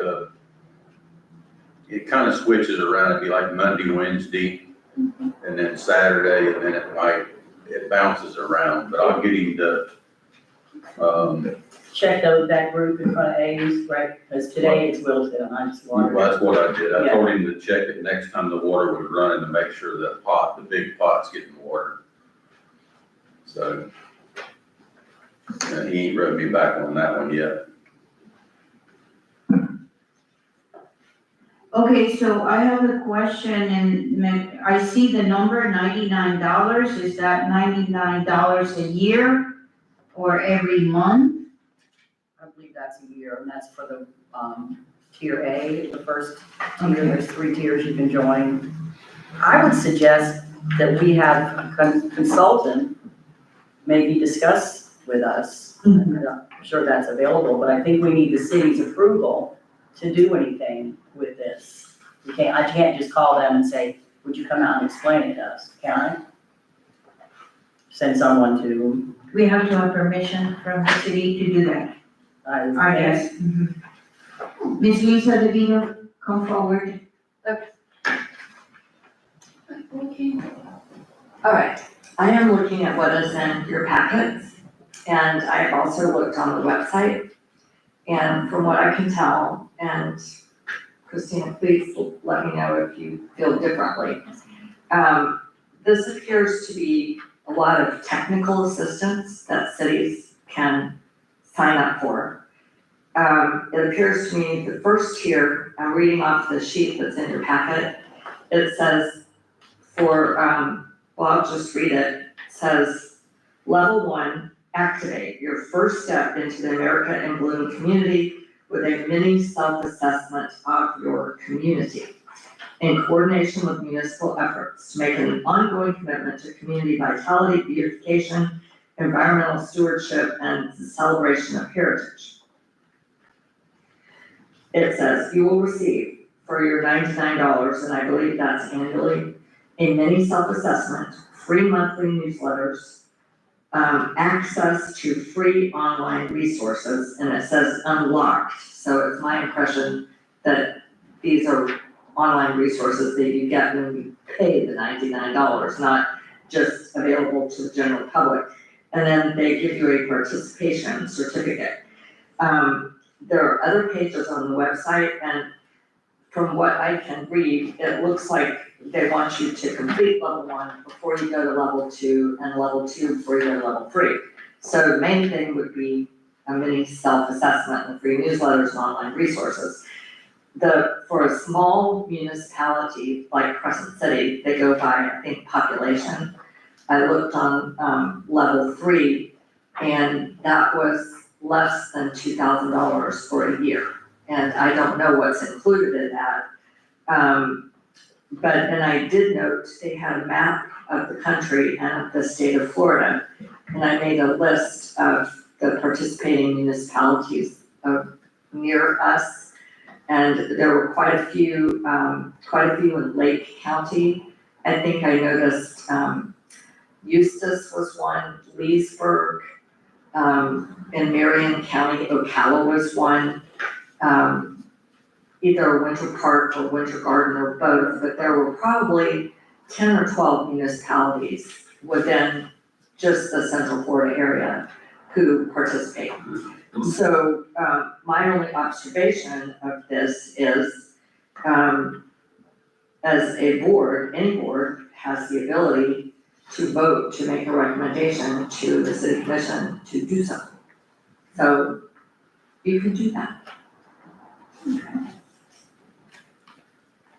it kind of switches around, it'd be like Monday, Wednesday, and then Saturday, and then it bounces around, but I'll get him to, Check that group in front of A's, right, because today it's Wilton, I just well, wanted. that's what I did, I Yeah. told him to check it next time the water was running to make sure that the big pot's getting watered. So, and he ain't rubbed me back on that one yet. Okay, so I have a question, and I see the number $99. Is that $99 a year or every month? I believe that's a year, and that's for the, tier A, the first tier, there's 3 tiers you can join. I would suggest that we have a consultant maybe discuss with us. I'm sure that's available, but I think we need the city's approval to do anything with this. I can't just call them and say, would you come out and explain it to us, can I? Send someone to, We have to have permission from the city to do that, I guess. Ms. Lisa DeVito, come forward. All right, I am looking at what is in your packets, and I have also looked on the website. And from what I can tell, and Christina, please let me know if you feel differently. This appears to be a lot of technical assistance that cities can sign up for. It appears to me the first tier, I'm reading off the sheet that's in your packet, it says for, well, I'll just read it. It says, level 1, activate your first step into the America in Bloom community with a mini self-assessment of your community in coordination with municipal efforts to make an ongoing commitment to community vitality, beautification, environmental stewardship, and the celebration of heritage. It says you will receive for your $99, and I believe that's annually, a mini self-assessment, free monthly newsletters, access to free online resources, and it says unlocked. So it's my impression that these are online resources that you get when you pay the $99, not just available to the general public. And then they give you a participation certificate. There are other pages on the website, and from what I can read, it looks like they want you to complete level 1 before you go to level 2, and level 2 before you go to level 3. So the main thing would be a mini self-assessment and free newsletters and online resources. For a small municipality like Crescent City, they go by, I think, population. I looked on level 3, and that was less than $2,000 for a year. And I don't know what's included in that. And I did note they had a map of the country and of the state of Florida. And I made a list of the participating municipalities near us. And there were quite a few in Lake County. I think I noticed Eustis was one, Leesburg, in Marion County, Ocala was one. Either Winter Park or Winter Garden or both, but there were probably 10 or 12 municipalities within just the Central Florida area who participate. So, my only observation of this is, as a board, any board has the ability to vote to make a recommendation to the city commission to do something. So, you can do that.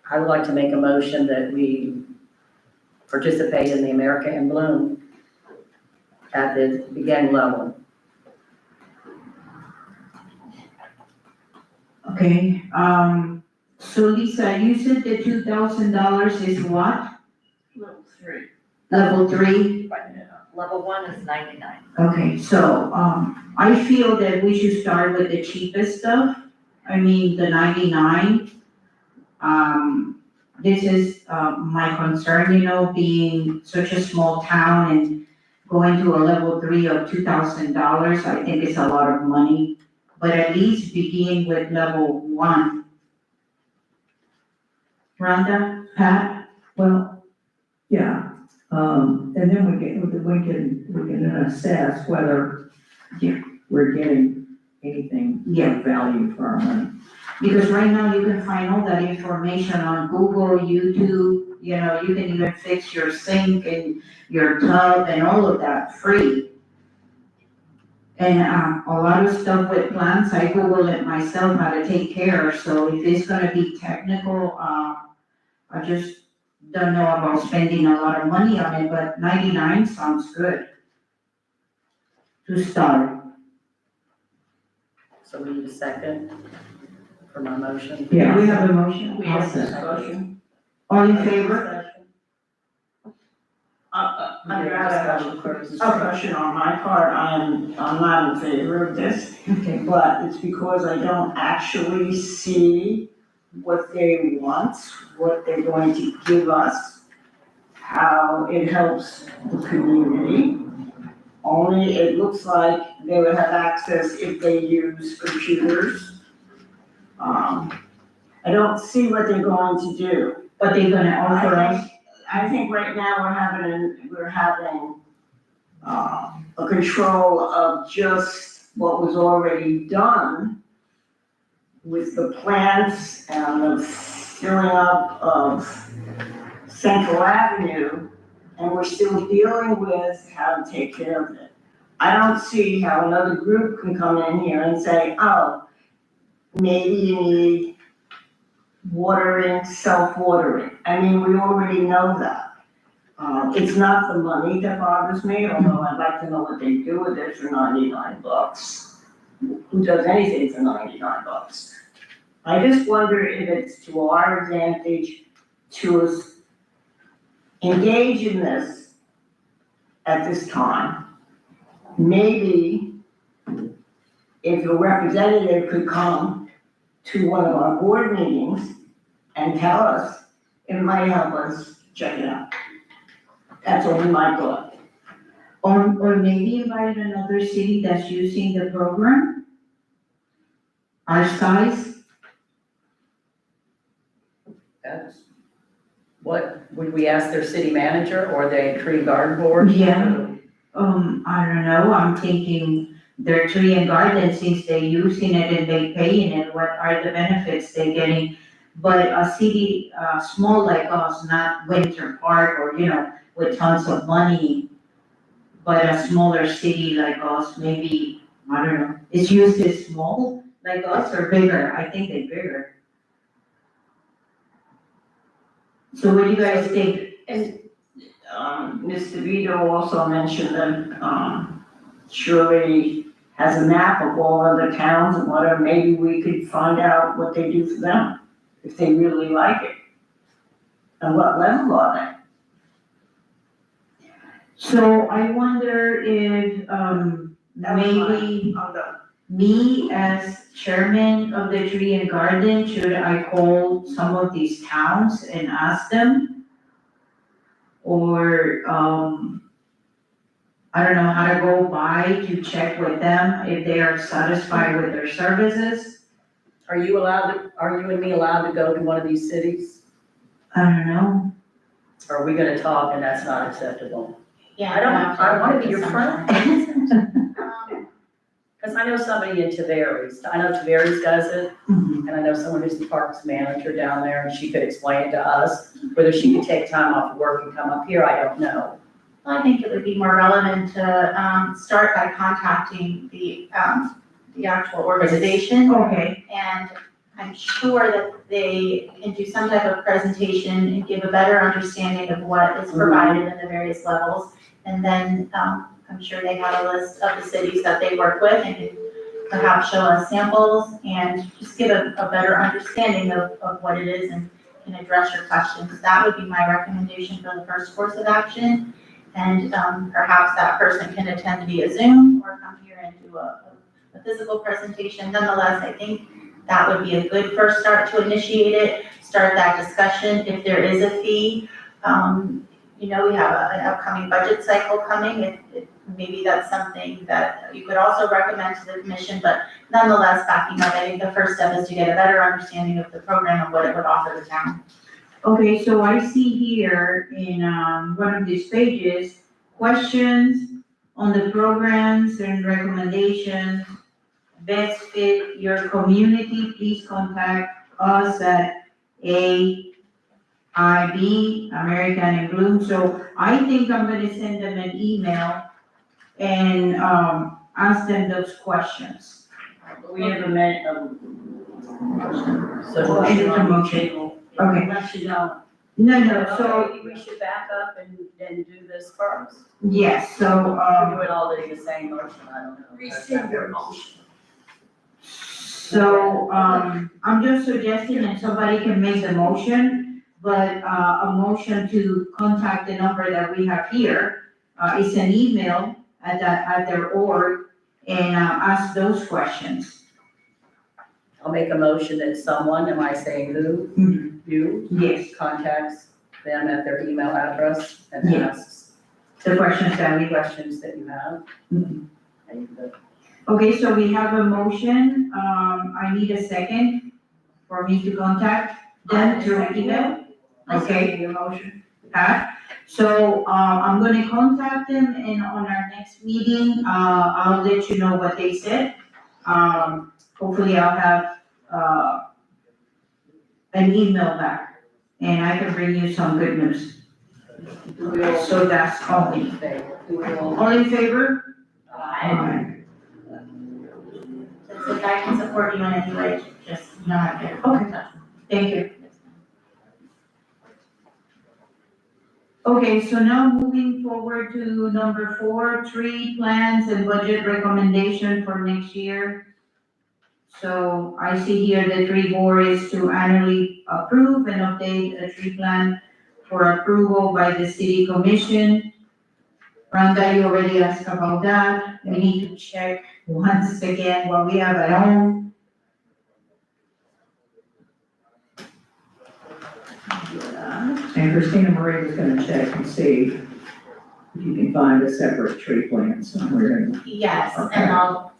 I would like to make a motion that we participate in the America in Bloom at the beginning level. Okay, so Lisa, you said the $2,000 is what? Level 3. Level 3? Level 1 is 99. Okay, so, I feel that we should start with the cheapest stuff. I mean, the 99. This is, my concern, being such a small town and going to a level 3 of $2,000, I think it's a lot of money. But at least begin with level 1. Rhonda, Pat? Well, yeah, and then we can assess whether we're getting anything of value for our money. Because right now you can find all that information on Google, YouTube, you can even fix your sink and your tub and all of that free. And, a lot of stuff with plants, I Google it myself how to take care, so if it's gonna be technical, I just don't know about spending a lot of money on it, but 99 sounds good to start. So we need a second for my motion. Yeah. We have a motion? We have a discussion. All in favor? Under discussion first. discussion on my part, I'm not in favor of this, Okay. but it's because I don't actually see what they want, what they're going to give us, how it helps the community. Only it looks like they would have access if they use computers. I don't see what they're going to do. But they're gonna offer us, I think right now we're having a control of just what was already done with the plants and the filling up of Central Avenue, and we're still dealing with how to take care of it. I don't see how another group can come in here and say, oh, maybe you need watering, self-watering. I mean, we already know that. It's not the money that bothers me, although I'd like to know what they do with it for $99. Who does anything for $99? I just wonder if it's to our advantage to engage in this at this time. Maybe if a representative could come to one of our board meetings and tell us, it might help us check it out. That's only my thought. or maybe invite another city that's using the program. Our size, That's, what, would we ask their city manager or the tree garden board? Yeah. I don't know, I'm thinking their tree and garden, since they're using it and they paying it, what are the benefits they're getting? But a city, small like us, not Winter Park or, with tons of money, but a smaller city like us, maybe, I don't know, is used as small like us or bigger? I think they're bigger. So what do you guys think? Mr. Vito also mentioned that, Shirley has a map of all other towns and whatever, maybe we could find out what they do for them, if they really like it. And what level are So I wonder if, maybe me as chairman of the tree and garden, should I call some of these towns and ask them? Or, I don't know how to go by to check with them if they are satisfied with their services? Are you and me allowed to go to one of these cities? I don't know. Or are we gonna talk and that's not acceptable? Yeah. I wanna be your friend. friend. Cause I know somebody in Tavares, I know Tavares does it, Mhm. and I know someone who's the parks manager down there, and she could explain it to us. Whether she could take time off of work and come up here, I don't know. Well, I think it would be more relevant to, start by contacting the actual organization. Okay, And I'm sure that they can do some type of presentation and give a better understanding of what is provided in the various levels. And then, I'm sure they have a list of the cities that they work with and can perhaps show us samples and just give a better understanding of what it is and can address your questions. That would be my recommendation for the first course of action. And, perhaps that person can attend via Zoom or come here and do a physical presentation. Nonetheless, I think that would be a good first start to initiate it, start that discussion. If there is a fee, we have an upcoming budget cycle coming. Maybe that's something that you could also recommend to the commission, but nonetheless, backing up, I think the first step is to get a better understanding of the program and what it would offer the town. okay, so I see here in, one of these pages, questions on the programs and recommendations best fit your community, please contact us at AIB, American in Bloom. So I think I'm gonna send them an email and, ask them those questions. it? We have a minute of. So. I need a motion. Okay. Unless you don't. No, so, Maybe we should back up and do this first. yes, so, Or do it all in the same motion, I don't know. Rescind your motion. So, I'm just suggesting that somebody can make the motion but, a motion to contact the number that we have here. It's an email at their org and, ask those questions. I'll make a motion that someone, am I saying who? You Yes, contacts them at their email address and Yes. asks the questions that we any questions that you have. Mhm. And the- Okay, so we have a motion, I need a second for me to contact them through email. Okay. Your motion. Pat, so, I'm gonna contact them and on our next meeting, I'll let you know what they said. Hopefully I'll have, an email back and I can bring you some good news. So that's all in favor. All in favor? Aye. So I can support you in any way, just, you know, I get. Okay. Thank you. Okay, so now moving forward to number 4, tree plans and budget recommendation for next year. So I see here the tree board is to annually approve and update a tree plan for approval by the city commission. Rhonda, you already asked about that. We need to check once again what we have at home. And Christina Marie was gonna check and see if you can find a separate tree plant somewhere. And Yes, Okay. and I'll,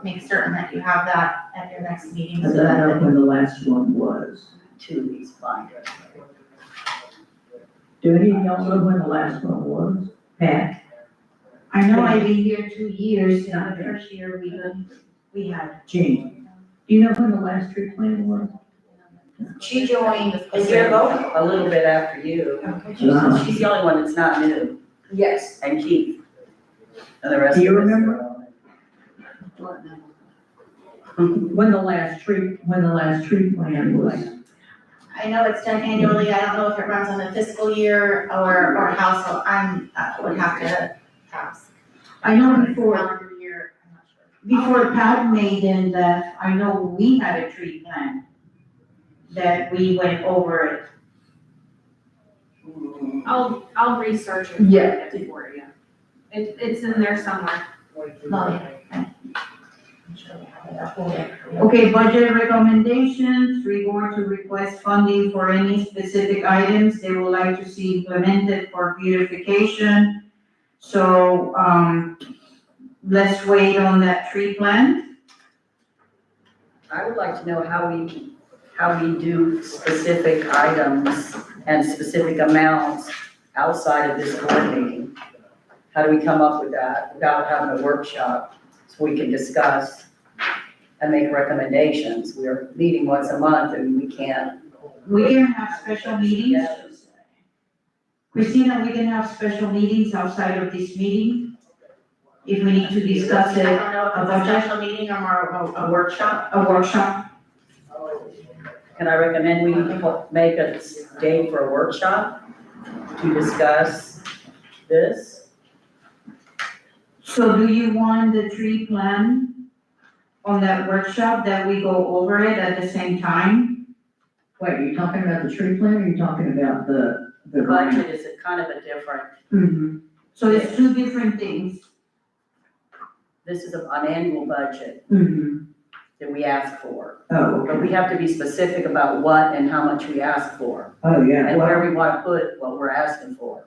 make certain that you have that at your next meeting, I so don't know that, when the last one was. 2 weeks behind. Do any of y'all know when the last one was? Pat? I know I've been here 2 years, and the first year we had. Jean? Do you know when the last tree plant was? She joined a year ago? A little bit after you. Wow. She's the only one that's not new, Yes. and Keith. And the rest Do of you us are remember? on it. When the last tree plan was? I know it's done annually, I don't know if it runs on a fiscal year or how, so would have to ask. I know before, Calendar year, I'm not sure. before Pat made and left, I know we had a tree plan that we went over it. I'll research it. Yeah. For you. It's in there somewhere. No, yeah. I'm sure we have it. I'll hold it. Okay, budget recommendations, board to request funding for any specific items they would like to see implemented for beautification. So, let's wait on that tree plan. I would like to know how we do specific items and specific amounts outside of this board meeting. How do we come up with that without having a workshop so we can discuss and make recommendations? We're meeting once a month and we can't. We can have special meetings. Christina, we can have special meetings outside of this meeting if we need to discuss I it, don't know if a it's a budget? special meeting or more a workshop. a workshop. Can I recommend we make a date for a workshop to discuss this? So do you want the tree plan on that workshop that we go over it at the same time? Wait, are you talking about the tree plant or are you talking about the The grant? budget is a kind of a different, Mm-hmm. So it's two different things. this is an annual budget Mm-hmm. that we ask for. Oh, But okay. we have to be specific about what and how much we ask for, Oh, yeah, and well, where we want to put what we're asking for.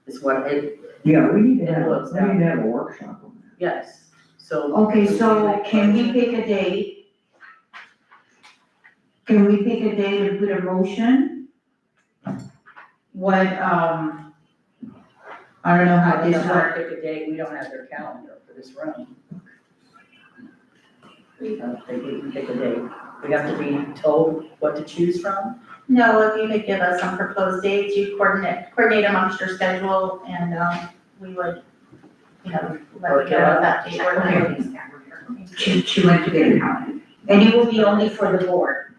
Is what it, yeah, we need to It have, looks we need to have a workshop on that. yes, so. Okay, so can we pick a date? Can we pick a date and put a motion? What, I don't know how I don't know this how to works. pick a date, we don't have their calendar for this room. They didn't pick a date. We have to be told what to choose from? No, if you could give us some proposed dates, you coordinate amongst your schedule and, we would, you know, let you know what that date works. She went to get it out. And it will be only for the board.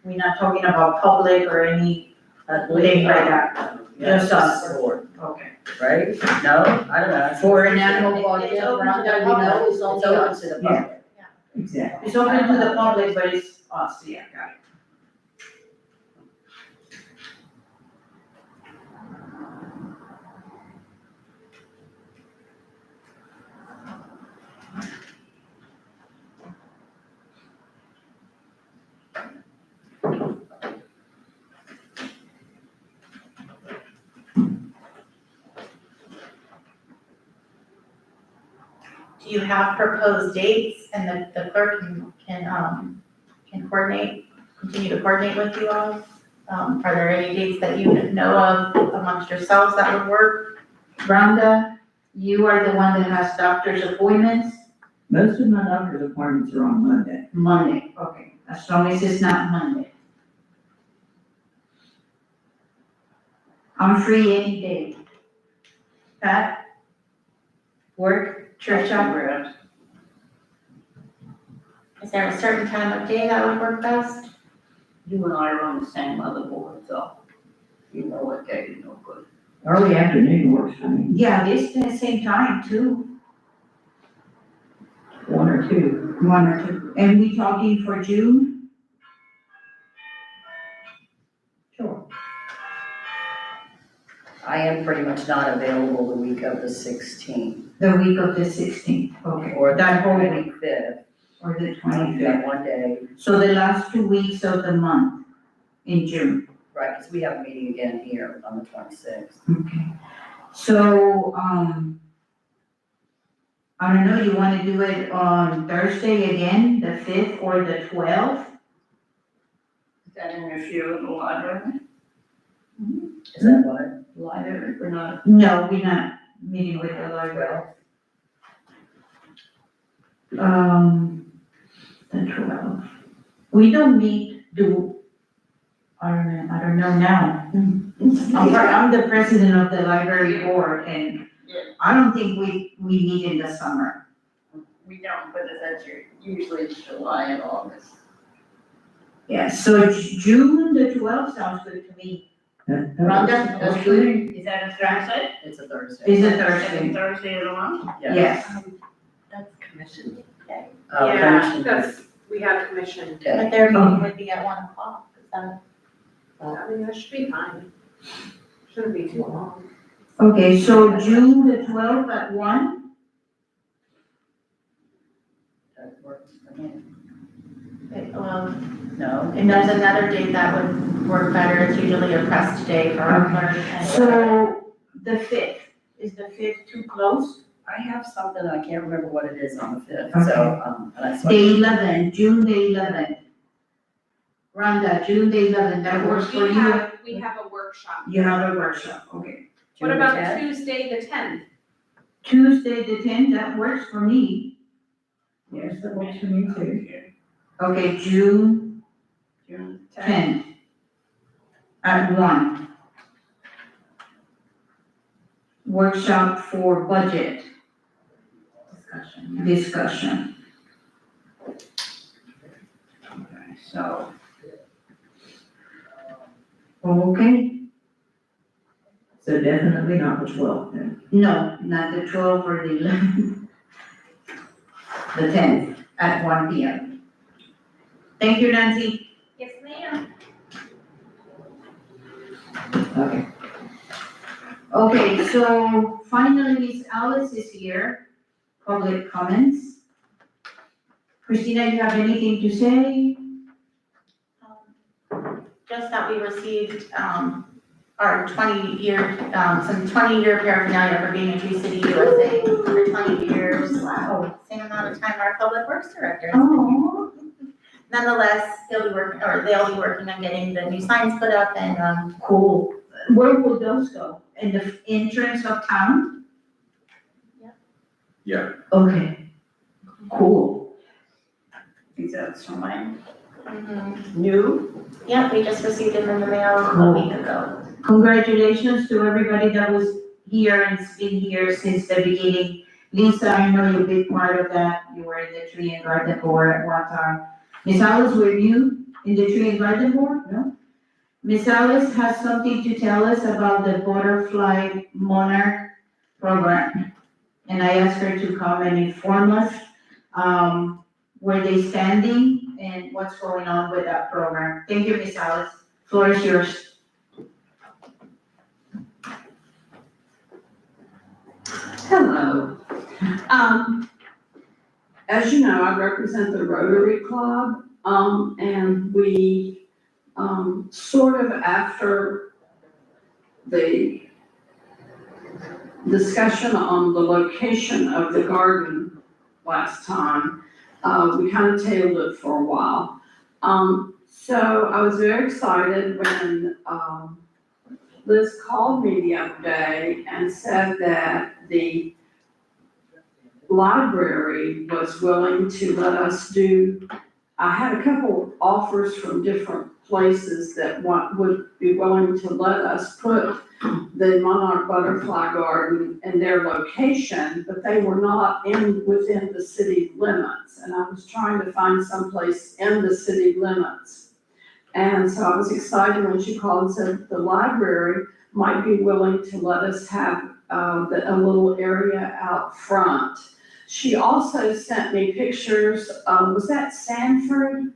We're not talking about public or any thing like that. Just us. Board, Okay. right? No, I don't know. For an annual It's budget, open to around the that we know public. it's only It's open us. to the Yeah. public. Exactly. It's open to the public, but it's us, yeah, got it. do you have proposed dates and the clerk can coordinate, continue to coordinate with you all? Are there any dates that you know of amongst yourselves that would work? Rhonda, you are the one that has doctor's appointments? Most of my doctor's appointments are on Monday. Monday, okay, as long as it's not Monday. I'm free any day. Pat? Work, church hour? Is there a certain time of day that would work best? You and I are on the same motherboard, so you know what day is no good. Early afternoon works for me, Yeah, it's the same time too, 1 or 2. 1 or 2. And we talking for June? Sure. I am pretty much not available the week of the 16th The week of the 16th, okay, or that whole week, 25th. or the I 25th. have one day, So the last 2 weeks of the month in June. right, because we have a meeting again here on the 26th. Okay. So, I don't know, you wanna do it on Thursday again, the 5th or the 12th? Is that interfere with the library? Is that what? Library, we're not. No, we're not meeting with the library. The 12th. We don't meet, I don't know now. I'm the president of the library board and I don't think we meet in the summer. We don't, but that's usually July and August. Yeah, so June the 12th sounds good to me. Rhonda, that's good? Is that a Thursday? It's a Thursday. Is it Second Thursday? Thursday of the month? Yes. That's commission day. Commission. That's, we have commission. Okay. But their meeting would be at 1 o'clock, is that? I mean, that should be fine. Shouldn't be too long. Okay, so June the 12th at 1? That works for me. Well, No? and there's another date that would work better, it's usually a pressed day for our clerk. and- So the 5th, is the 5th too close? I have something, I can't remember what it is on the 5th, so, and I. The 11th, June the 11th. Rhonda, June the 11th, that works for you? We have a workshop. You have a workshop, okay. What June the about 10th? Tuesday, the 10th? Tuesday the 10th, that works for me. Yes, that works for me too. Okay, June June 10th at 1. Workshop for budget discussion. So, Okay, So definitely not the 12th then. no, not the 12th or the 11th. The 10th at 1 p.m. Thank you, Nancy. Yes, ma'am. Okay. Okay, so finally, Miss Alice is here. Public comments. Christina, you have anything to say? Just that we received, our 20-year, some 20-year paraphernalia for being a Tree City USA for 20 years. Wow, same amount of time our Public Works Director. Oh. Nonetheless, they'll be working on getting the new signs put up and, Cool. Where will those go? In the entrance of town? Yeah. Okay. Cool. is that something mhm. new? Yeah, we just received them in the mail a Cool. week ago. Congratulations to everybody that was here and has been here since the beginning. Lisa, I know you're a big part of that. You were in the tree and garden board at one time. Miss Alice, were you in the tree and garden board? No? Miss Alice has something to tell us about the butterfly monarch program. And I asked her to come and inform us, where they standing and what's going on with that program. Thank you, Miss Alice. Floor is yours. Hello. As you know, I represent the Rotary Club, and we, sort of after the discussion on the location of the garden, last time. We kind of tabled it for a while. So I was very excited when, Liz called me the other day and said that the library was willing to let us do, I had a couple offers from different places that would be willing to let us put the monarch butterfly garden in their location, but they were not within the city limits. And I was trying to find someplace in the city limits. And so I was excited when she called and said the library might be willing to let us have a little area out front. She also sent me pictures, was that Sanford?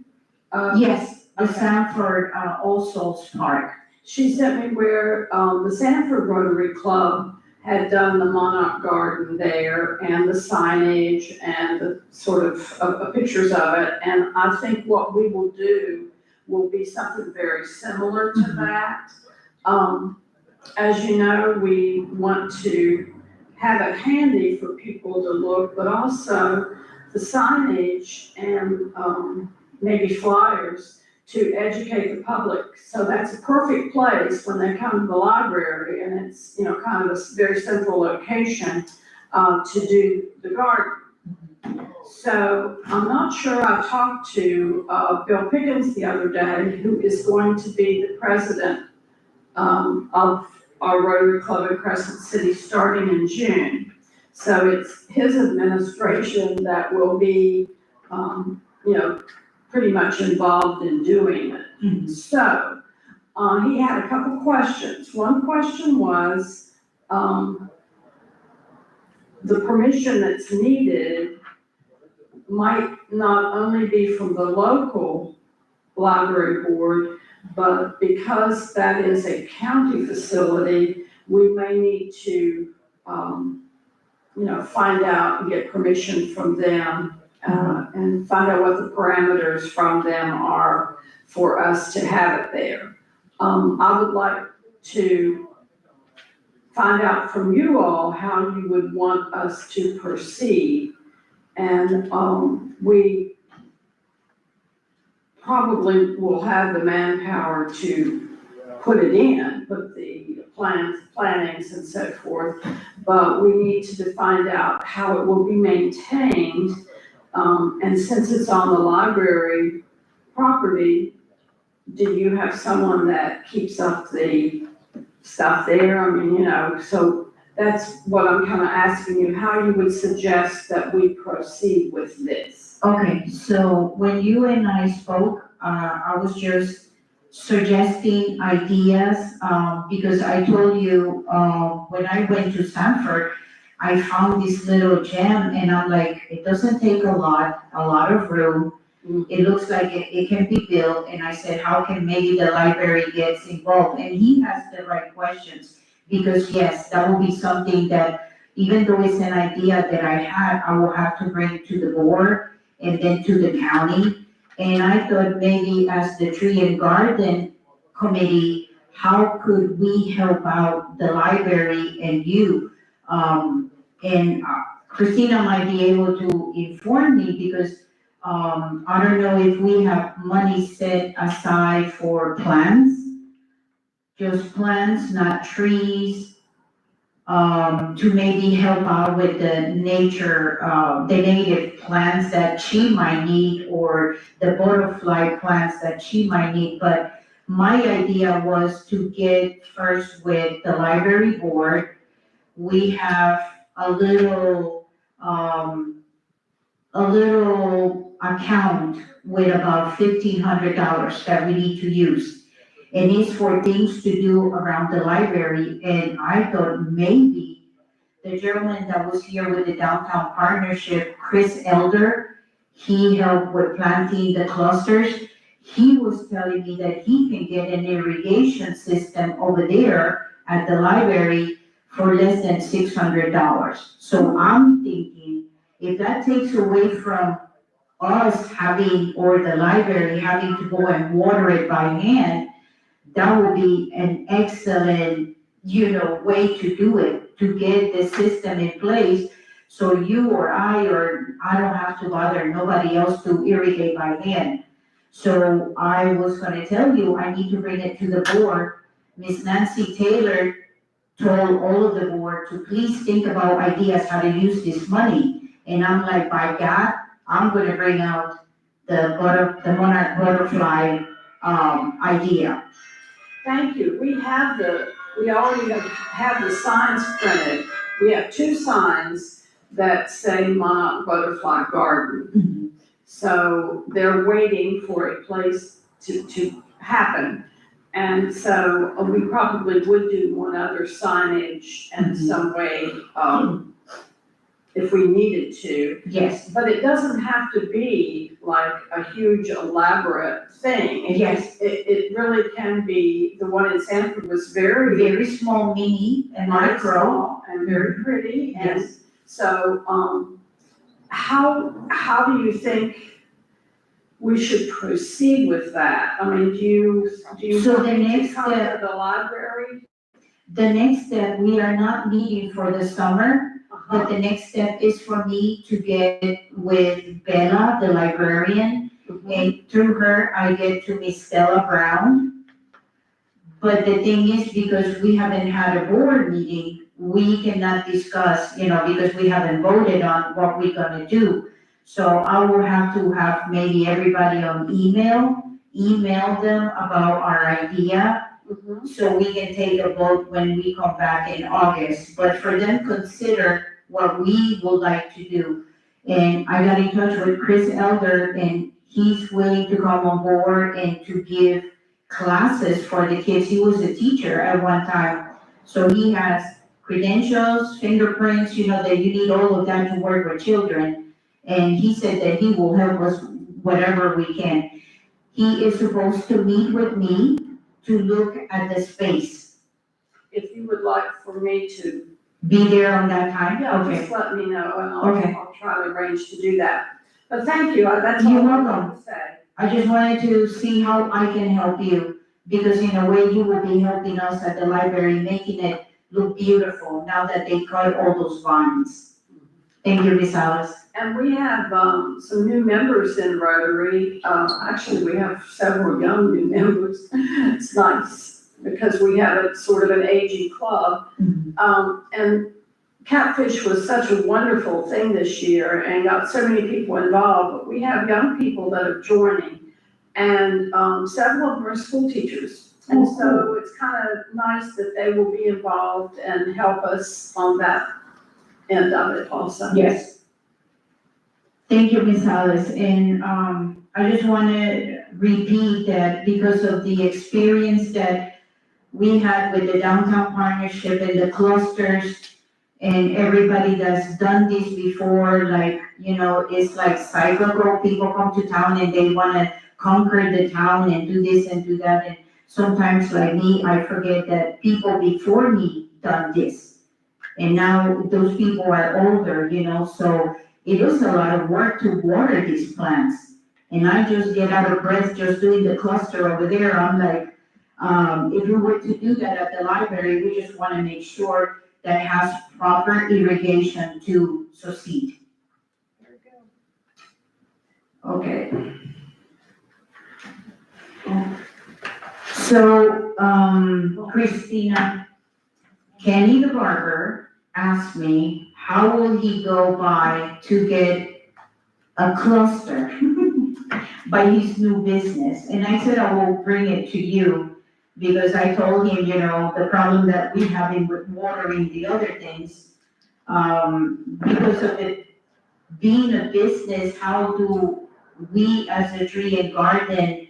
Yes, the Okay. Sanford, All Souls Park. She sent me where, the Sanford Rotary Club had done the monarch garden there and the signage and the sort of pictures of it. And I think what we will do will be something very similar to that. As you know, we want to have it handy for people to look, but also the signage and, maybe flyers to educate the public. So that's a perfect place when they come to the library, and it's, you know, kind of a very central location, to do the garden. So I'm not sure, I talked to, Bill Pickens the other day, who is going to be the president, of our Rotary Club in Crescent City starting in June. So it's his administration that will be, you know, pretty much involved in doing it. So, he had a couple questions. One question was, the permission that's needed might not only be from the local library board, but because that is a county facility, we may need to, you know, find out and get permission from them, and find out what the parameters from them are for us to have it there. I would like to find out from you all how you would want us to proceed. And, we probably will have the manpower to put it in, put the plannings and so forth. But we need to find out how it will be maintained. And since it's on the library property, do you have someone that keeps up the stuff there? I mean, you know, so that's what I'm kind of asking you, how you would suggest that we proceed with this. Okay, so when you and I spoke, I was just suggesting ideas, because I told you, when I went to Sanford, I found this little gem and I'm like, it doesn't take a lot of room. It looks like it can be built, and I said, how can maybe the library gets involved? And he has the right questions, because yes, that will be something that, even though it's an idea that I had, I will have to bring to the board and then to the county. And I thought maybe as the tree and garden committee, how could we help out the library and you? And Christina might be able to inform me, because I don't know if we have money set aside for plants, just plants, not trees, to maybe help out with the nature, the native plants that she might need, or the butterfly plants that she might need. But my idea was to get first with the library board. We have a little account with about $1,500 that we need to use. And it's for things to do around the library. And I thought maybe the gentleman that was here with the downtown partnership, Chris Elder, he helped with planting the clusters. He was telling me that he can get an irrigation system over there at the library for less than $600. So I'm thinking, if that takes away from us having, or the library having to go and water it by hand, that would be an excellent, way to do it, to get the system in place So you or I don't have to bother nobody else to irrigate by hand. So I was gonna tell you, I need to bring it to the board. Miss Nancy Taylor told all of the board to please think about ideas how to use this money. And I'm like, by God, I'm gonna bring out the monarch butterfly, idea. Thank you. We already have the signs printed. We have 2 signs that say Monarch Butterfly Garden. So they're waiting for a place to happen. And so we probably would do one other signage in some way, if we needed to. Yes, But it doesn't have to be like a huge elaborate thing. Yes. It really can be, the one in Sanford was very, very small, mini and micro. small and very pretty. And Yes. so, how do you think we should proceed with that? I mean, do you So the want me to next come step- to the library? The next step, we are not meeting for the summer, but the next step is for me to get with Bella, the librarian, and through her, I get to Miss Stella Brown. But the thing is, because we haven't had a board meeting, we cannot discuss, because we haven't voted on what we're gonna do. So I will have to have maybe everybody on email them about our idea, so we can take a vote when we come back in August. But for them, consider what we would like to do. And I got in touch with Chris Elder, and he's willing to come on board and to give classes for the kids. He was a teacher at one time. So he has credentials, fingerprints, that you need all of that to work with children. And he said that he will help us whatever we can. He is supposed to meet with me to look at the space. If you would like for me to, Be there on that time? Okay. just let me know and Okay. I'll try to arrange to do that. But thank you, that's all You're I welcome. wanted to say. I just wanted to see how I can help you, because in a way you will be helping us at the library, making it look beautiful now that they cut all those vines. Thank you, Ms. Alice. And we have, some new members in Rotary. Actually, we have several young new members. It's nice because we have a sort of an aging club. And Catfish was such a wonderful thing this year and got so many people involved, but we have young people that are joining. And, several of them are school teachers. And so it's kind of nice that they will be involved and help us on that end of it also. Yes. Thank you, Ms. Alice, and, I just wanna repeat that because of the experience that we had with the downtown partnership and the clusters, and everybody that's done this before, it's like cyclical, people come to town and they wanna conquer the town and do this and do that, and sometimes like me, I forget that people before me done this. And now those people are older, so it is a lot of work to water these plants. And I just get out of breath just doing the cluster over there. I'm like, if we were to do that at the library, we just wanna make sure that it has proper irrigation to succeed. Okay. So, Christina, Kenny the barber asked me, how will he go by to get a cluster by his new business? And I said, I will bring it to you, because I told him, the problem that we're having with watering the other things, because of it being a business, how do we as a tree and garden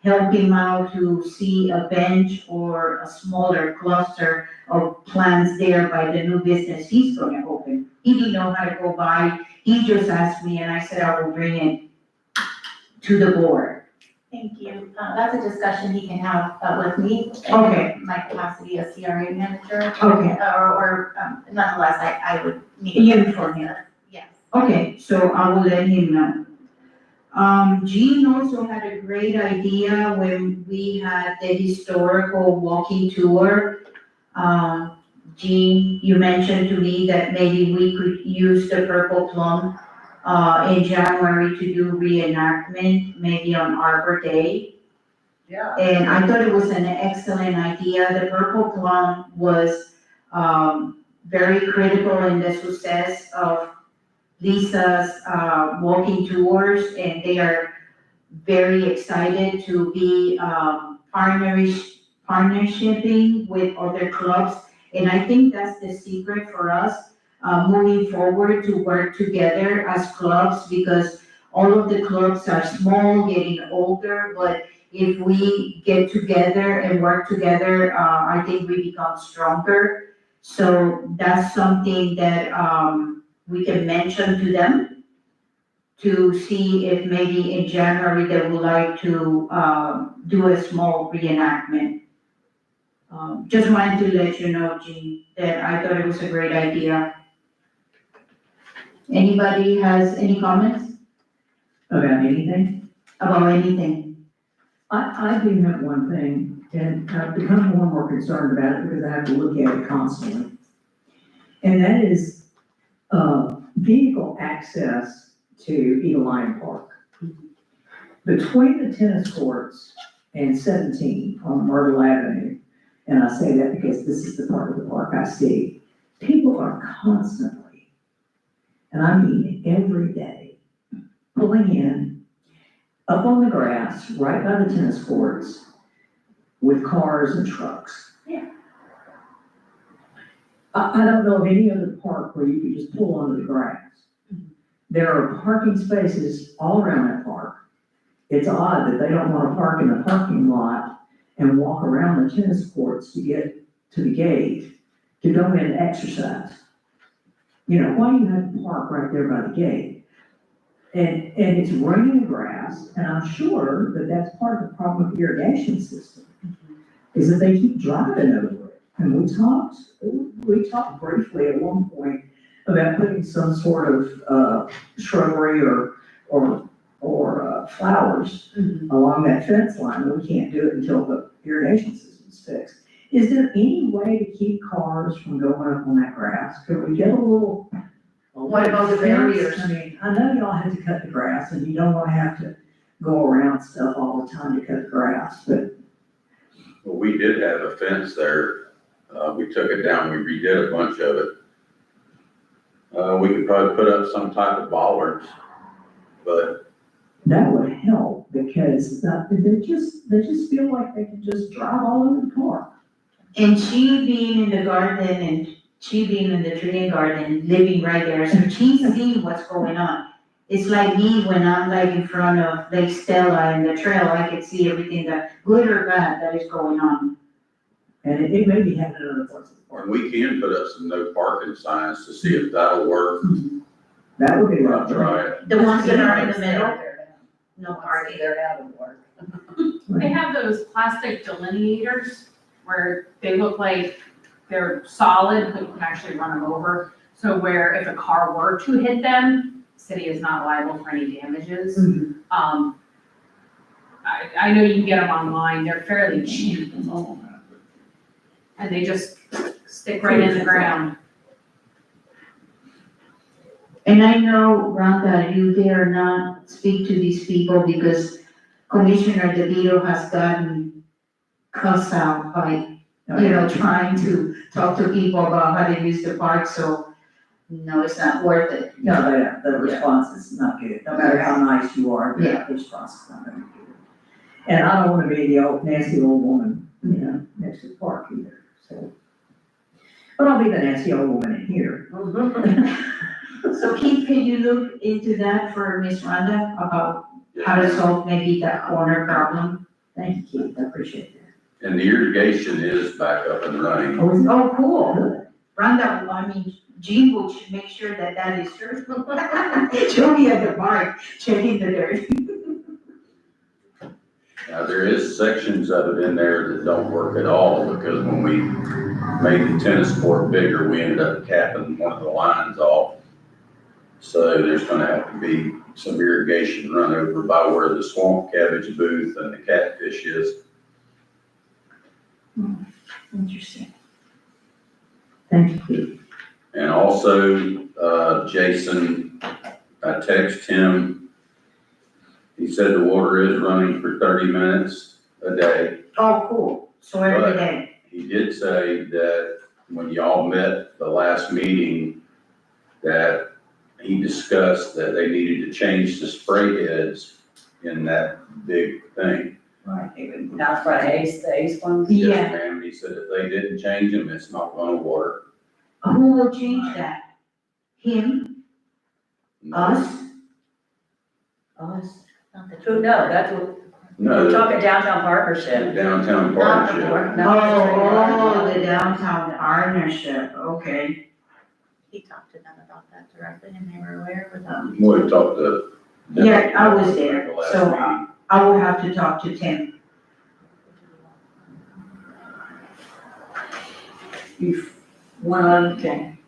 help him out to see a bench or a smaller cluster of plants there by the new business he's gonna open? He didn't know how to go by, he just asked me, and I said I will bring it to the board. Thank you. That's a discussion he can have with me. Okay. In my capacity as CRA manager. Okay. Or nonetheless, I would meet. You with inform him. Yes. Okay, so I will let him know. Jean also had a great idea when we had the historical walking tour. Jean, you mentioned to me that maybe we could use the Purple Plum in January to do reenactment, maybe on Arbor Day. Yeah. And I thought it was an excellent idea. The Purple Plum was very critical in the success of Lisa's walking tours, and they are very excited to be partnershiping with other clubs. And I think that's the secret for us moving forward, to work together as clubs, because all of the clubs are small, getting older, but if we get together and work together, I think we become stronger. So that's something that we can mention to them, to see if maybe in January they would like to do a small reenactment. Just wanted to let you know, Jean, that I thought it was a great idea. Anybody has any comments About anything? about anything? I do have one thing, and I've become more and more concerned about it because I have to look at it constantly. And that is, vehicle access to Eagle Lion Park. Between the tennis courts and 17 on Myrtle Avenue, and I say that because this is the part of the park I see, people are constantly, and I mean every day, pulling in, up on the grass, right by the tennis courts, with cars and trucks. Yeah. I don't know of any other park where you could just pull onto the grass. There are parking spaces all around that park. It's odd that they don't want to park in the parking lot and walk around the tennis courts to get to the gate to go in and exercise. You know, why do you have to park right there by the gate? And it's raining grass, and I'm sure that that's part of the problem with the irrigation system, is that they keep driving over it. And we talked briefly at one point about putting some sort of shrubbery or flowers along that fence line, and we can't do it until the irrigation system's fixed. Is there any way to keep cars from going up on that grass? Could we get a little? What about the barriers? I mean, I know y'all have to cut the grass, and you don't wanna have to go around stuff all the time to cut the grass, but Well, we did have a fence there. We took it down, we redid a bunch of it. We could probably put up some type of bollards, but that would help, because they just feel like they can just drive all over the park. And she being in the garden and she being in the tree garden, living right there, so she's seeing what's going on. It's like me when I'm like in front of Lake Stella and the trail, I can see everything that, good or bad, that is going on. And it may be happening in other parts of the park. and we can put up some no parking signs to see if that'll work. That would be I'll lovely. try it. The ones that are in the middle, no parking. They're out of work. They have those plastic delineators where they look like they're solid, but you can actually run them over. So where if a car were to hit them, city is not liable for any damages. I know you can get them online, they're fairly cheap. And they just stick right in the ground. And I know, Rhonda, you dare not speak to these people because Commissioner DeVito has gotten cussed out by, trying to talk to people about how to use the park, so no, it's not worth it. No, the response is not good, no matter how nice you are, Yeah. the response is not gonna be good. And I don't wanna be the old nasty old woman, next to the park either, so. But I'll be the nasty old woman in here. So Keith, can you look into that for Miss Rhonda about how to solve maybe that corner problem? Thank you, Keith, I appreciate that. And the irrigation is back up and running. Oh, is it? Oh, cool. Rhonda, Jean will make sure that that is true. She'll be at the park checking the dirt. Now, there is sections of it in there that don't work at all, because when we made the tennis court bigger, we ended up capping one of the lines off. So there's gonna have to be some irrigation run over by where the swamp cabbage booth and the catfish is. Interesting. Thank you, Keith. And also, Jason, I text him. He said the water is running for 30 minutes a day. Oh, cool, so every Right. day. He did say that when y'all met the last meeting, that he discussed that they needed to change the spray heads in that big thing. Right. Out front, the Ace ones? Yeah. Yes, ma'am. He said if they didn't change them, it's not gonna work. Who will change that? Him, us? Us. Not the Who, no, that's what, No, we're the talking downtown partnership. downtown Not the partnership. board. Oh, the downtown partnership, okay. He talked to them about that directly and they were aware of them. We talked to. Yeah, I was there, The last so, meeting. I will have to talk to Tim. One other thing,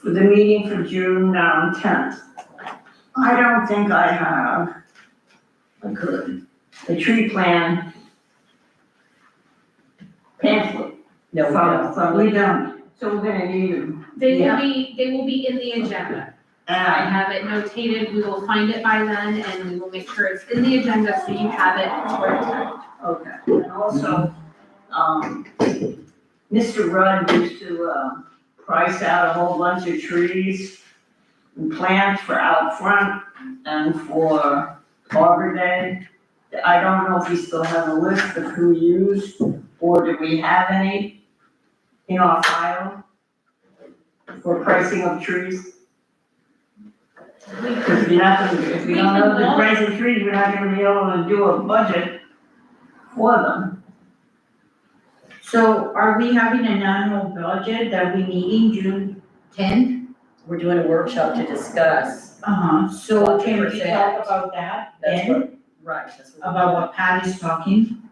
for the meeting for June 10th, I don't think I have the tree plan pamphlet No, we don't. from, We don't. so we're gonna need them. They will Yeah. be in the agenda. I And have it notated, we will find it by then, and we will make sure it's in the agenda, so you have it for tonight. okay, and also, Mr. Rudd used to, price out a whole bunch of trees and plants for out front and for Arbor Day. I don't know if we still have a list of who used, or do we have any in our file for pricing of trees? Because if we don't know the price of trees, we're not gonna be able to do a budget for them. So are we having an annual budget that we meet in June 10th? We're doing a workshop to discuss. So can we 100%. talk about that That's then, what, right, that's what. about what Pat is talking?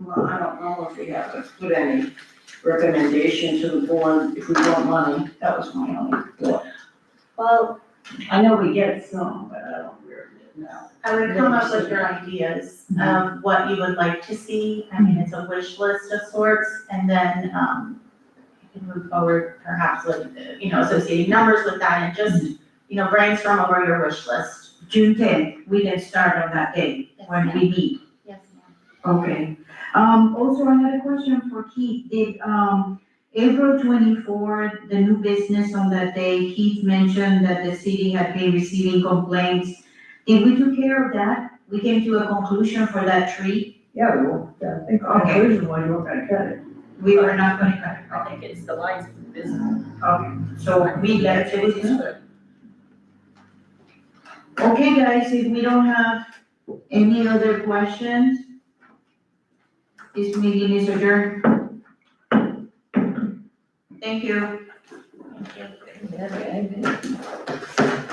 Well, I don't know if we have to put any recommendation to the board if we want money. That was my only thought. Well, I know we get some, but I don't know where it is now. I would come up with your ideas of what you would like to see. I mean, it's a wish list of sorts, and then, you can move forward perhaps with, associating numbers with that and just, brainstorm over your wish list. June 10th, we can start on that day when we meet. Yes, ma'am. Okay. Also, I had a question for Keith. Did, April 24th, the new business on that day, Keith mentioned that the city had been receiving complaints. Did we took care of that? We came to a conclusion for that tree? Yeah, we will, I think, Okay. the reason why you weren't gonna cut it. We were not gonna cut it. I think it's the lights visible. So we left it. Okay, guys, if we don't have any other questions, this meeting is adjourned. Thank you. Thank you.